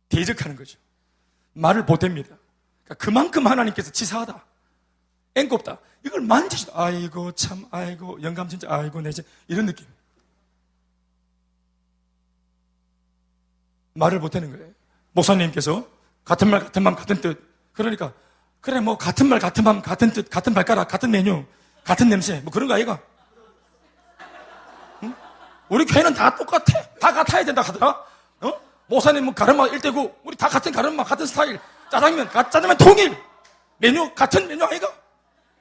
Speaker 1: 대적하는 거죠. 말을 보탭니다. 그러니까 그만큼 하나님께서 치사하다. 앵꼽다. 이걸 만지시다. 아이고, 참, 아이고, 영감 진짜, 아이고, 내 이런 느낌. 말을 보태는 거예요. 목사님께서 같은 말, 같은 마음, 같은 뜻. 그러니까, 그래, 뭐, 같은 말, 같은 마음, 같은 뜻, 같은 발가락, 같은 메뉴, 같은 냄새, 뭐 그런 거 아이가? 응? 우리 교회는 다 똑같아. 다 같아야 된다 하더라. 목사님은 가르마 1대9, 우리 다 같은 가르마, 같은 스타일. 짜장면 통일. 메뉴, 같은 메뉴 아이가?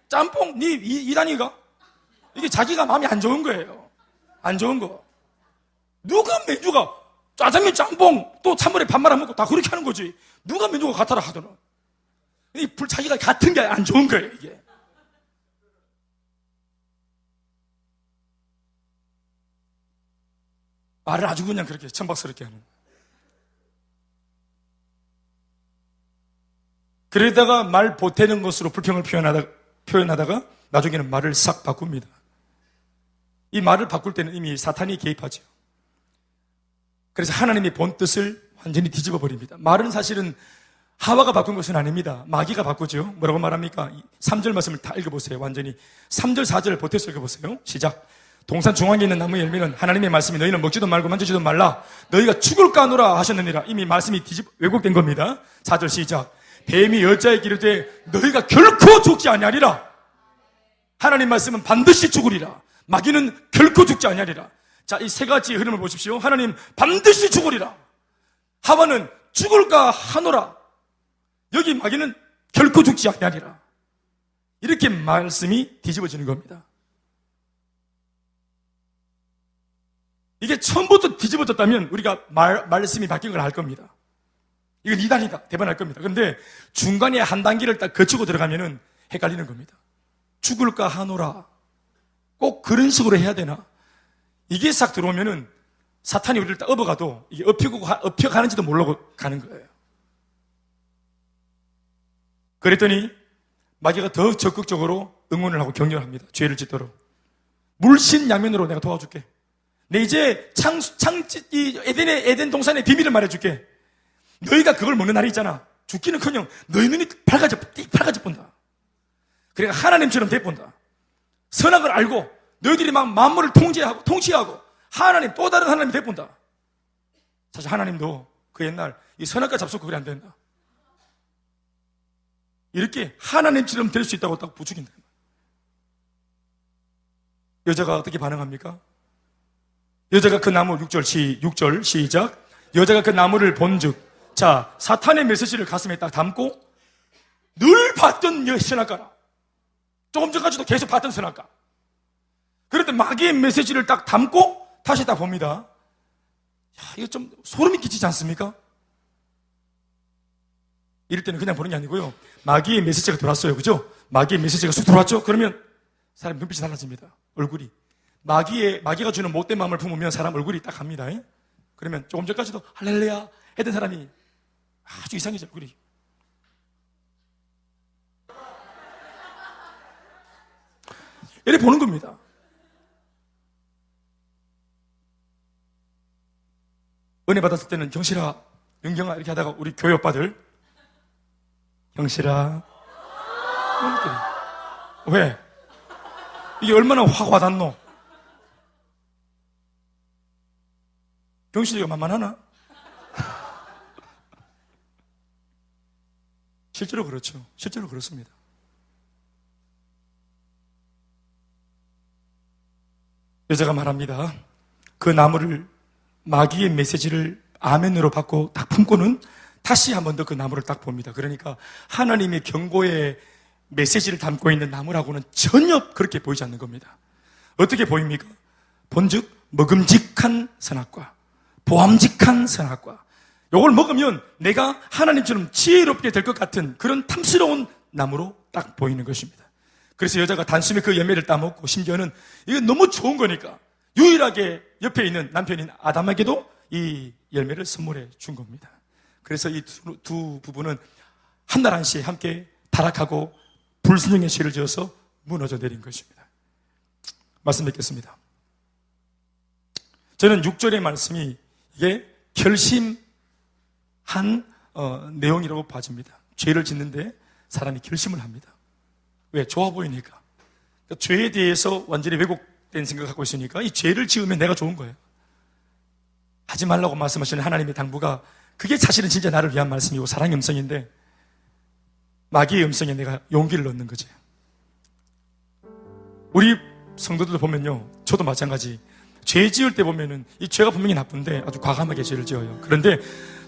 Speaker 1: 짬뽕, 니 2단위가? 이게 자기가 마음이 안 좋은 거예요. 안 좋은 거. 누가 메뉴가 짜장면, 짬뽕, 또 찬물에 밥 말아 먹고 다 그렇게 하는 거지. 누가 메뉴가 같아라 하더라. 자기가 같은 게 안 좋은 거예요, 이게. 말을 아주 그냥 그렇게 천박스럽게 하는. 그러다가 말 보태는 것으로 불평을 표현하다가 나중에는 말을 싹 바꿉니다. 이 말을 바꿀 때는 이미 사탄이 개입하죠. 그래서 하나님의 본 뜻을 완전히 뒤집어 버립니다. 말은 사실은 하와가 바꾼 것은 아닙니다. 마귀가 바꾸죠. 뭐라고 말합니까? 3절 말씀을 다 읽어보세요. 완전히 3절 4절 보태서 읽어보세요. 시작. 동산 중앙에 있는 나무 열매는 하나님의 말씀이 너희는 먹지도 말고 만지지도 말라. 너희가 죽을까 하노라 하셨느니라. 이미 말씀이 왜곡된 겁니다. 4절 시작. 뱀이 여자에게 이르되 너희가 결코 죽지 아니하리라. 하나님 말씀은 반드시 죽으리라. 마귀는 결코 죽지 아니하리라. 자, 이 세 가지의 흐름을 보십시오. 하나님 반드시 죽으리라. 하와는 죽을까 하노라. 여기 마귀는 결코 죽지 아니하리라. 이렇게 말씀이 뒤집어지는 겁니다. 이게 처음부터 뒤집어졌다면 우리가 말씀이 바뀐 걸 알 겁니다. 이건 이단이다. 대반할 겁니다. 그런데 중간에 한 단계를 딱 거치고 들어가면은 헷갈리는 겁니다. 죽을까 하노라. 꼭 그런 식으로 해야 되나? 이게 싹 들어오면은 사탄이 우리를 딱 업어가도 이게 업혀가는지도 모르고 가는 거예요. 그랬더니 마귀가 더 적극적으로 응원을 하고 격려합니다. 죄를 짓도록. 물신양면으로 내가 도와줄게. 내 이제 에덴 동산의 비밀을 말해줄게. 너희가 그걸 먹는 날이 있잖아. 죽기는커녕 너희 눈이 밝아져 본다. 그러니까 하나님처럼 돼본다. 선악을 알고 너희들이 막 만물을 통치하고 하나님, 또 다른 하나님이 돼본다. 사실 하나님도 그 옛날 이 선악과 잡숫고 그래 안 된다. 이렇게 하나님처럼 될 수 있다고 딱 부추긴다. 여자가 어떻게 반응합니까? 여자가 그 나무 6절 시작. 여자가 그 나무를 본즉, 자, 사탄의 메시지를 가슴에 딱 담고 늘 봤던 선악과라. 조금 전까지도 계속 봤던 선악과. 그런데 마귀의 메시지를 딱 담고 다시 딱 봅니다. 야, 이거 좀 소름이 끼치지 않습니까? 이럴 때는 그냥 보는 게 아니고요. 마귀의 메시지가 들어왔어요. 그죠? 마귀의 메시지가 쑥 들어왔죠? 그러면 사람 눈빛이 달라집니다. 얼굴이. 마귀가 주는 못된 마음을 품으면 사람 얼굴이 딱 갑니다. 그러면 조금 전까지도 할렐루야 했던 사람이 아주 이상해져, 얼굴이. 이렇게 보는 겁니다. 은혜 받았을 때는 경실아, 윤경아 이렇게 하다가 우리 교회 오빠들 경실아 왜? 이게 얼마나 확 와닿노? 경실이가 만만하나? 실제로 그렇죠. 실제로 그렇습니다. 여자가 말합니다. 그 나무를 마귀의 메시지를 아멘으로 받고 딱 품고는 다시 한 번 더 그 나무를 딱 봅니다. 그러니까 하나님의 경고의 메시지를 담고 있는 나무라고는 전혀 그렇게 보이지 않는 겁니다. 어떻게 보입니까? 본즉 먹음직한 선악과, 보암직한 선악과. 요걸 먹으면 내가 하나님처럼 지혜롭게 될 것 같은 그런 탐스러운 나무로 딱 보이는 것입니다. 그래서 여자가 단숨에 그 열매를 따먹고 심지어는 이건 너무 좋은 거니까 유일하게 옆에 있는 남편인 아담에게도 이 열매를 선물해 준 겁니다. 그래서 이 두 부부는 한 날 한시에 함께 타락하고 불순종의 죄를 지어서 무너져 내린 것입니다. 말씀 뵙겠습니다. 저는 6절의 말씀이 이게 결심한 내용이라고 봐집니다. 죄를 짓는데 사람이 결심을 합니다. 왜? 좋아 보이니까. 그러니까 죄에 대해서 완전히 왜곡된 생각을 갖고 있으니까 이 죄를 지으면 내가 좋은 거예요. 하지 말라고 말씀하시는 하나님의 당부가 그게 사실은 진짜 나를 위한 말씀이고 사랑의 음성인데 마귀의 음성에 내가 용기를 얻는 거지. 우리 성도들 보면요, 저도 마찬가지. 죄 지을 때 보면은 이 죄가 분명히 나쁜데 아주 과감하게 죄를 지어요. 그런데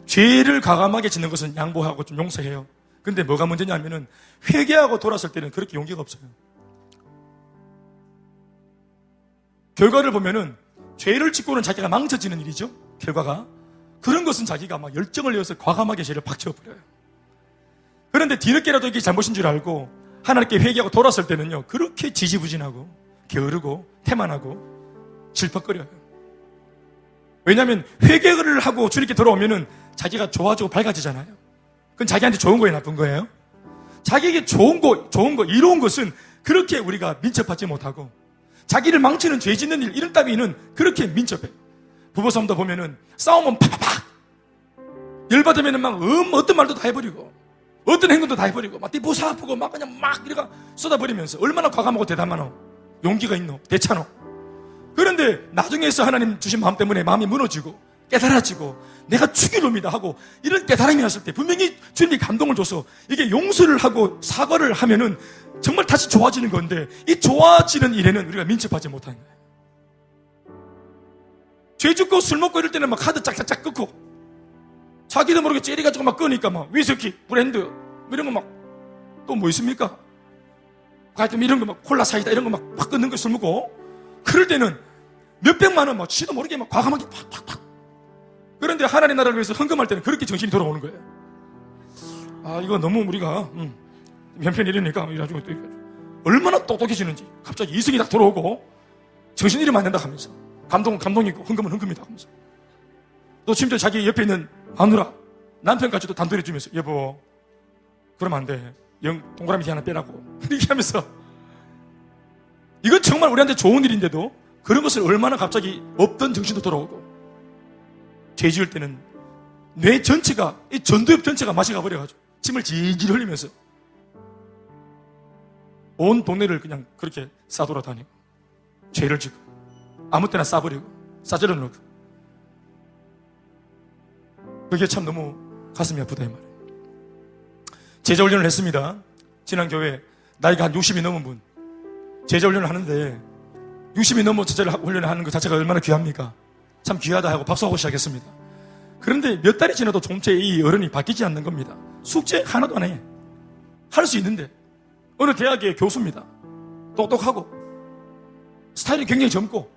Speaker 1: 죄를 과감하게 짓는 것은 양보하고 좀 용서해요. 근데 뭐가 문제냐면은 회개하고 돌아설 때는 그렇게 용기가 없어요. 결과를 보면은 죄를 짓고는 자기가 망쳐지는 일이죠. 결과가. 그런 것은 자기가 막 열정을 내어서 과감하게 죄를 팍 지어버려요. 그런데 뒤늦게라도 이게 잘못인 줄 알고 하나님께 회개하고 돌아설 때는요, 그렇게 지지부진하고 게으르고 태만하고 질퍽거려요. 왜냐하면 회개를 하고 주님께 돌아오면은 자기가 좋아지고 밝아지잖아요. 그건 자기한테 좋은 거예요, 나쁜 거예요? 자기에게 좋은 거, 이로운 것은 그렇게 우리가 민첩하지 못하고 자기를 망치는 죄 짓는 일, 이런 따위는 그렇게 민첩해요. 부부싸움도 보면은 싸우면 팍팍팍 열받으면은 막 어떤 말도 다 해버리고 어떤 행동도 다 해버리고 막 띠부사 아프고 막 그냥 막 이래가 쏟아버리면서 얼마나 과감하고 대담하노, 용기가 있노, 대차노. 그런데 나중에서 하나님 주신 마음 때문에 마음이 무너지고 깨달아지고 내가 죽일 놈이다 하고 이런 깨달음이 왔을 때 분명히 주님이 감동을 줘서 이게 용서를 하고 사과를 하면은 정말 다시 좋아지는 건데 이 좋아지는 일에는 우리가 민첩하지 못하는 거예요. 죄 짓고 술 먹고 이럴 때는 막 카드 짝짝짝 끊고 자기도 모르게 째려가지고 막 끄니까 막 위스키, 브랜드 이런 거 막 또 뭐 있습니까? 하여튼 이런 거 막 콜라 사이다 이런 거 막 끊는 거 술 먹고 그럴 때는 몇백만 원 막 지도 모르게 막 과감하게 팍팍팍. 그런데 하나님 나라를 위해서 헌금할 때는 그렇게 정신이 돌아오는 거예요. 아, 이거 너무 우리가 편편히 이러니까 이래가지고 얼마나 똑똑해지는지 갑자기 이성이 딱 들어오고 정신 잃으면 안 된다 하면서 감동은 감동이고 헌금은 헌금이다 하면서 또 심지어 자기 옆에 있는 마누라 남편까지도 단도리 주면서 여보 그러면 안 돼, 동그라미 하나 빼라고 이렇게 하면서 이건 정말 우리한테 좋은 일인데도 그런 것을 얼마나 갑자기 없던 정신도 돌아오고 죄 지을 때는 뇌 전체가, 이 전두엽 전체가 맛이 가버려가지고 침을 질질 흘리면서 온 동네를 그냥 그렇게 싸돌아다니고 죄를 짓고 아무 때나 싸버리고 싸질러 놓고 그게 참 너무 가슴이 아프다 이 말이에요. 제자훈련을 했습니다. 지난 교회 나이가 한 60이 넘은 분 제자훈련을 하는데 60이 넘어 제자훈련을 하는 것 자체가 얼마나 귀합니까? 참 귀하다 하고 박수하고 시작했습니다. 그런데 몇 달이 지나도 좀째 이 어른이 바뀌지 않는 겁니다. 숙제 하나도 안 해. 할 수 있는데 어느 대학의 교수입니다. 똑똑하고 스타일이 굉장히 젊고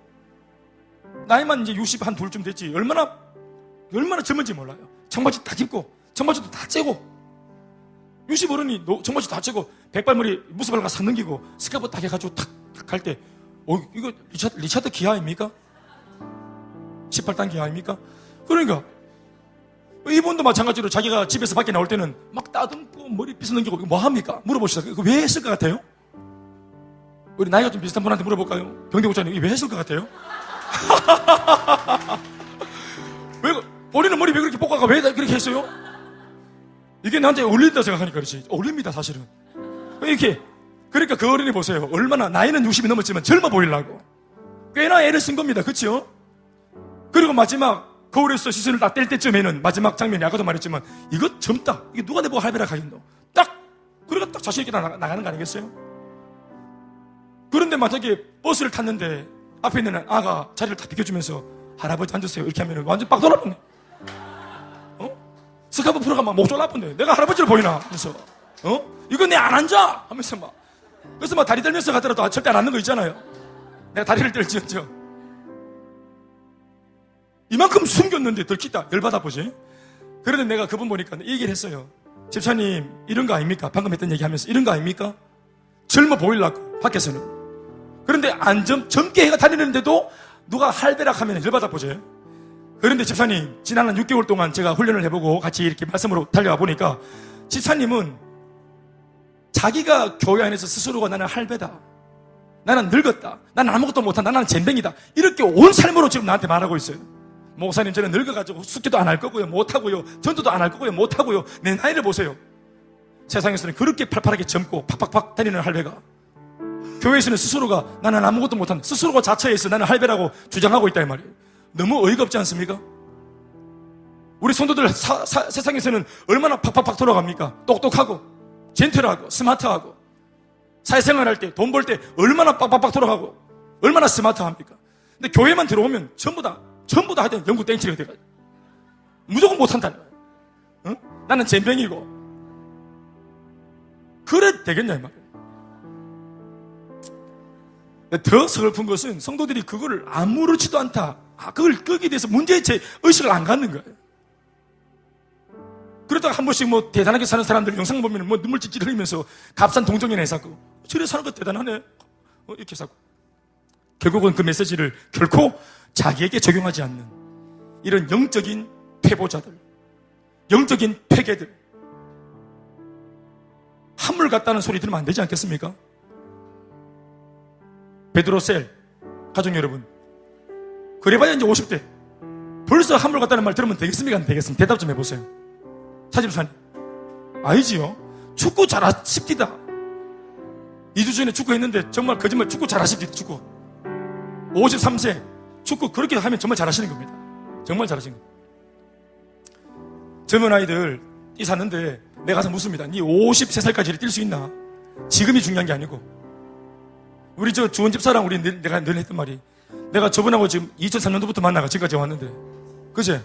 Speaker 1: 나이만 이제 60 한 둘쯤 됐지 얼마나 젊은지 몰라요. 청바지 다 입고 청바지도 다 째고 60 어른이 청바지 다 째고 백발머리 무스발가 싹 넘기고 스카프 딱 해가지고 탁 갈 때 이거 리차드 기아 아닙니까? 18단 기아 아닙니까? 그러니까 이분도 마찬가지로 자기가 집에서 밖에 나올 때는 막 따듬고 머리 빗어 넘기고 뭐 합니까? 물어보시다. 그거 왜 했을 것 같아요? 우리 나이가 좀 비슷한 분한테 물어볼까요? 병대국장님 이게 왜 했을 것 같아요? 왜 본인은 머리 왜 그렇게 볶아가 왜 그렇게 했어요? 이게 나한테 어울린다 생각하니까 그렇지. 어울립니다 사실은. 이렇게 그러니까 그 어른이 보세요. 얼마나 나이는 60이 넘었지만 젊어 보이려고 꽤나 애를 쓴 겁니다. 그렇죠? 그리고 마지막 거울에서 시선을 딱 뗄 때쯤에는 마지막 장면이 아까도 말했지만 이거 젊다. 이게 누가 내보고 할배라 하겠노. 딱 그러니까 딱 자신 있게 나가는 거 아니겠어요? 그런데 만약에 버스를 탔는데 앞에 있는 아가 자리를 다 비켜주면서 할아버지 앉으세요 이렇게 하면 완전 빡 돌아보네. 스카프 풀어가 막 목 졸라쁜데 내가 할아버지를 보이나 하면서 이거 내 안 앉아 하면서 막 그래서 막 다리 떨면서 가더라도 절대 안 앉는 거 있잖아요. 내가 다리를 떨지었죠. 이만큼 숨겼는데 들키다 열받아 보지. 그런데 내가 그분 보니까 이 얘기를 했어요. 집사님 이런 거 아닙니까? 방금 했던 얘기 하면서 이런 거 아닙니까? 젊어 보이려고 밖에서는. 그런데 젊게 해가 다니는데도 누가 할배락 하면 열받아 보죠. 그런데 집사님 지난 한 6개월 동안 제가 훈련을 해보고 같이 이렇게 말씀으로 달려와 보니까 집사님은 자기가 교회 안에서 스스로가 나는 할배다, 나는 늙었다, 나는 아무것도 못한다, 나는 잼뱅이다, 이렇게 온 삶으로 지금 나한테 말하고 있어요. 목사님 저는 늙어가지고 숙제도 안 할 거고요, 못하고요, 전도도 안 할 거고요, 못하고요. 내 나이를 보세요. 세상에서는 그렇게 팔팔하게 젊고 팍팍팍 다니는 할배가, 교회에서는 스스로가 나는 아무것도 못한다, 스스로가 자처해서 나는 할배라고 주장하고 있다 이 말이에요. 너무 어이가 없지 않습니까? 우리 성도들 세상에서는 얼마나 팍팍팍 돌아갑니까? 똑똑하고 젠틀하고 스마트하고, 사회생활할 때 돈 벌 때 얼마나 빡빡빡 돌아가고 얼마나 스마트합니까? 근데 교회만 들어오면 전부 다 하여튼 영구 땡치가 돼가지고 무조건 못한다는 거예요. 응? 나는 잼병이고. 그래 되겠냐 이 말이에요. 더 서글픈 것은 성도들이 그거를 아무렇지도 않다, 거기에 대해서 문제의식 의식을 안 갖는 거예요. 그러다가 한 번씩 뭐 대단하게 사는 사람들 영상 보면 뭐 눈물 찔찔 흘리면서 값싼 동정이나 사고, 저래 사는 거 대단하네 이렇게 사고, 결국은 그 메시지를 결코 자기에게 적용하지 않는 이런 영적인 퇴보자들, 영적인 폐계들, 한물 같다는 소리 들으면 안 되지 않겠습니까? 베드로셀 가족 여러분, 그래봐야 이제 50대 벌써 한물 같다는 말 들으면 되겠습니까? 안 되겠습니까? 대답 좀 해보세요. 차집사님 아니지요? 축구 잘하십디다. 2주 전에 축구 했는데 정말 거짓말, 축구 잘하십디다. 축구 53세 축구 그렇게 하면 정말 잘하시는 겁니다. 정말 잘하시는 겁니다. 젊은 아이들 뛰사는데 내가 가서 묻습니다. 니 53살까지 뛸 수 있나? 지금이 중요한 게 아니고, 우리 저 주원 집사랑 내가 늘 했던 말이, 내가 저분하고 지금 2003년도부터 만나가 지금까지 왔는데, 그제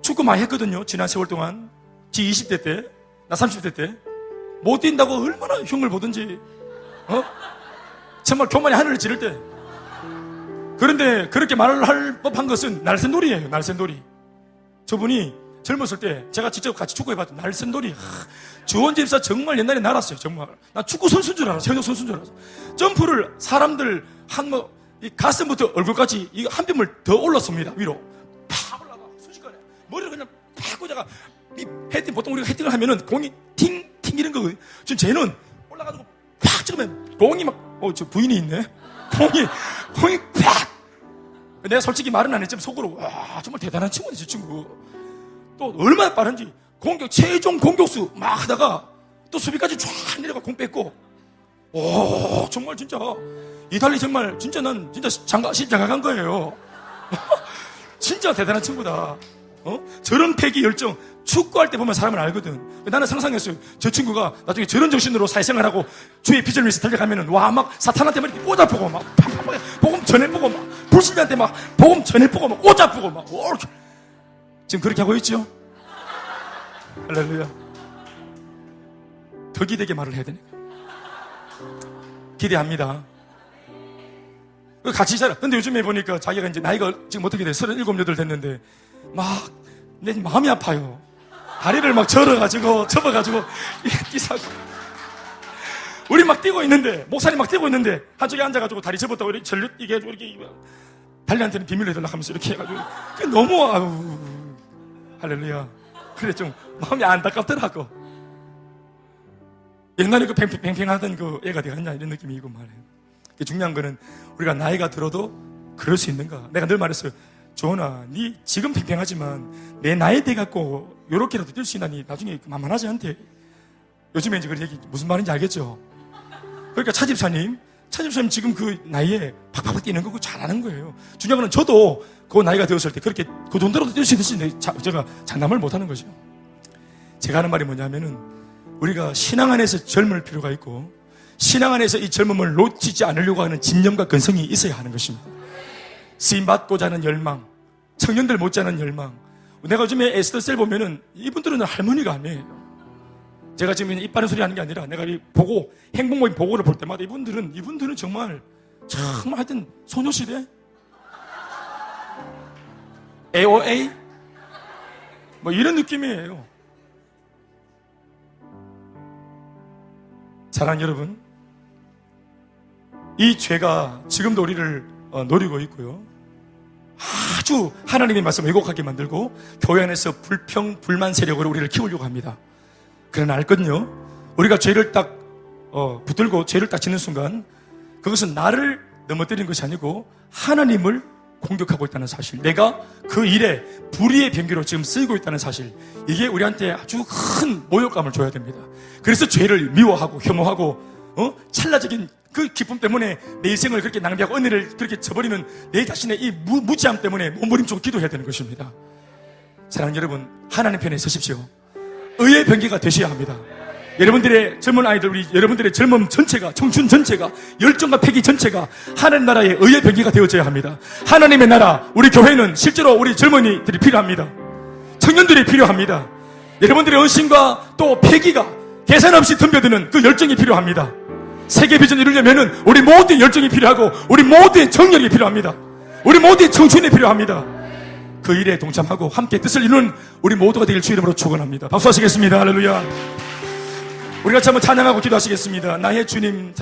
Speaker 1: 축구 많이 했거든요. 지난 세월 동안. 지 20대 때, 나 30대 때 못 뛴다고 얼마나 흉을 보든지, 정말 교만이 하늘을 찌를 때. 그런데 그렇게 말을 할 법한 것은 날쌘놀이예요. 날쌘놀이. 저분이 젊었을 때 제가 직접 같이 축구해봤죠. 날쌘놀이. 주원 집사 정말 옛날에 날았어요. 정말 나 축구 선수인 줄 알았어. 현역 선수인 줄 알았어. 점프를 사람들 이 가슴부터 얼굴까지 이 한 뼘을 더 올랐습니다. 위로 팍 올라가 순식간에 머리를 그냥 팍 꽂아가. 이 헤딩, 보통 우리가 헤딩을 하면은 공이 팅팅 이런 거거든요. 지금 쟤는 올라가지고 팍 찍으면 공이 막, 저 부인이 있네. 공이 팍. 내가 솔직히 말은 안 했지만 속으로, 와, 정말 대단한 친구네, 저 친구. 또 얼마나 빠른지, 최종 공격수 막 하다가 또 수비까지 쫙 내려가 공 뺏고, 오, 정말 진짜, 이달리 정말, 진짜 난 진짜 장가간 거예요. 진짜 대단한 친구다. 저런 패기 열정, 축구할 때 보면 사람을 알거든. 나는 상상했어요. 저 친구가 나중에 저런 정신으로 사회생활하고 주의 비전을 위해서 달려가면은, 와, 막 사탄한테 막 이렇게 꽂아보고, 막, 복음 전해보고, 막, 불신자한테 막, 복음 전해보고, 막, 꽂아보고, 막, 이렇게. 지금 그렇게 하고 있죠? 할렐루야. 더 기대게 말을 해야 되니까. 기대합니다. 같이 살아. 근데 요즘에 보니까 자기가 이제 나이가 지금 어떻게 돼? 37, 8 됐는데, 막, 내 마음이 아파요. 다리를 막 접어가지고, 뛰사고. 우리 막 뛰고 있는데, 목사님 막 뛰고 있는데, 한쪽에 앉아가지고 다리 접었다고 이렇게 이게 이렇게, 달리한테는 비밀로 해달라 하면서 이렇게 해가지고. 너무, 아유, 할렐루야. 그래, 좀, 마음이 안타깝더라고. 옛날에 그 팽팽하던 그 애가 되었냐, 이런 느낌이고 말이에요. 중요한 거는 우리가 나이가 들어도 그럴 수 있는가. 내가 늘 말했어요. 조은아, 니 지금 팽팽하지만 내 나이 돼갖고 요렇게라도 뛸 수 있나니 나중에 만만하지 않대. 요즘에 이제 그 얘기 무슨 말인지 알겠죠? 그러니까 차집사님 지금 그 나이에 팍팍 뛰는 거고 잘하는 거예요. 중요한 건 저도 그 나이가 되었을 때 그렇게 그 정도로도 뛸 수 있는지 제가 장담을 못 하는 거죠. 제가 하는 말이 뭐냐면은, 우리가 신앙 안에서 젊을 필요가 있고, 신앙 안에서 이 젊음을 놓치지 않으려고 하는 집념과 근성이 있어야 하는 것입니다. 쓰임받고자 하는 열망, 청년들 못지않은 열망. 내가 요즘에 에스더셀 보면은 이분들은 할머니가 아니에요. 제가 지금 입 바른 소리 하는 게 아니라 내가 이 보고, 행복 모임 보고를 볼 때마다 이분들은 정말 하여튼 소녀시대? AOA? 뭐 이런 느낌이에요. 사랑하는 여러분, 이 죄가 지금도 우리를 노리고 있고요. 아주 하나님의 말씀을 왜곡하게 만들고 교회 안에서 불평, 불만 세력으로 우리를 키우려고 합니다. 그러나 알거든요. 우리가 죄를 딱 붙들고 죄를 딱 짓는 순간 그것은 나를 넘어뜨리는 것이 아니고 하나님을 공격하고 있다는 사실, 내가 그 일에 불의의 병기로 지금 쓰이고 있다는 사실, 이게 우리한테 아주 큰 모욕감을 줘야 됩니다. 그래서 죄를 미워하고 혐오하고 찰나적인 그 기쁨 때문에 내 인생을 그렇게 낭비하고 은혜를 그렇게 저버리는 내 자신의 이 무지함 때문에 몸부림치고 기도해야 되는 것입니다. 사랑하는 여러분, 하나님 편에 서십시오. 의의 병기가 되셔야 합니다. 여러분들의 젊은 아이들, 우리 여러분들의 젊음 전체가, 청춘 전체가, 열정과 패기 전체가 하나님 나라의 의의 병기가 되어져야 합니다. 하나님의 나라, 우리 교회는 실제로 우리 젊은이들이 필요합니다. 청년들이 필요합니다. 여러분들의 헌신과 또 패기가 계산 없이 덤벼드는 그 열정이 필요합니다. 세계 비전을 이루려면 우리 모두의 열정이 필요하고 우리 모두의 정열이 필요합니다. 우리 모두의 청춘이 필요합니다. 그 일에 동참하고 함께 뜻을 이루는 우리 모두가 되길 주 이름으로 축원합니다. 박수하시겠습니다. 할렐루야. 우리가 한번 찬양하고 기도하시겠습니다. 나의 주님.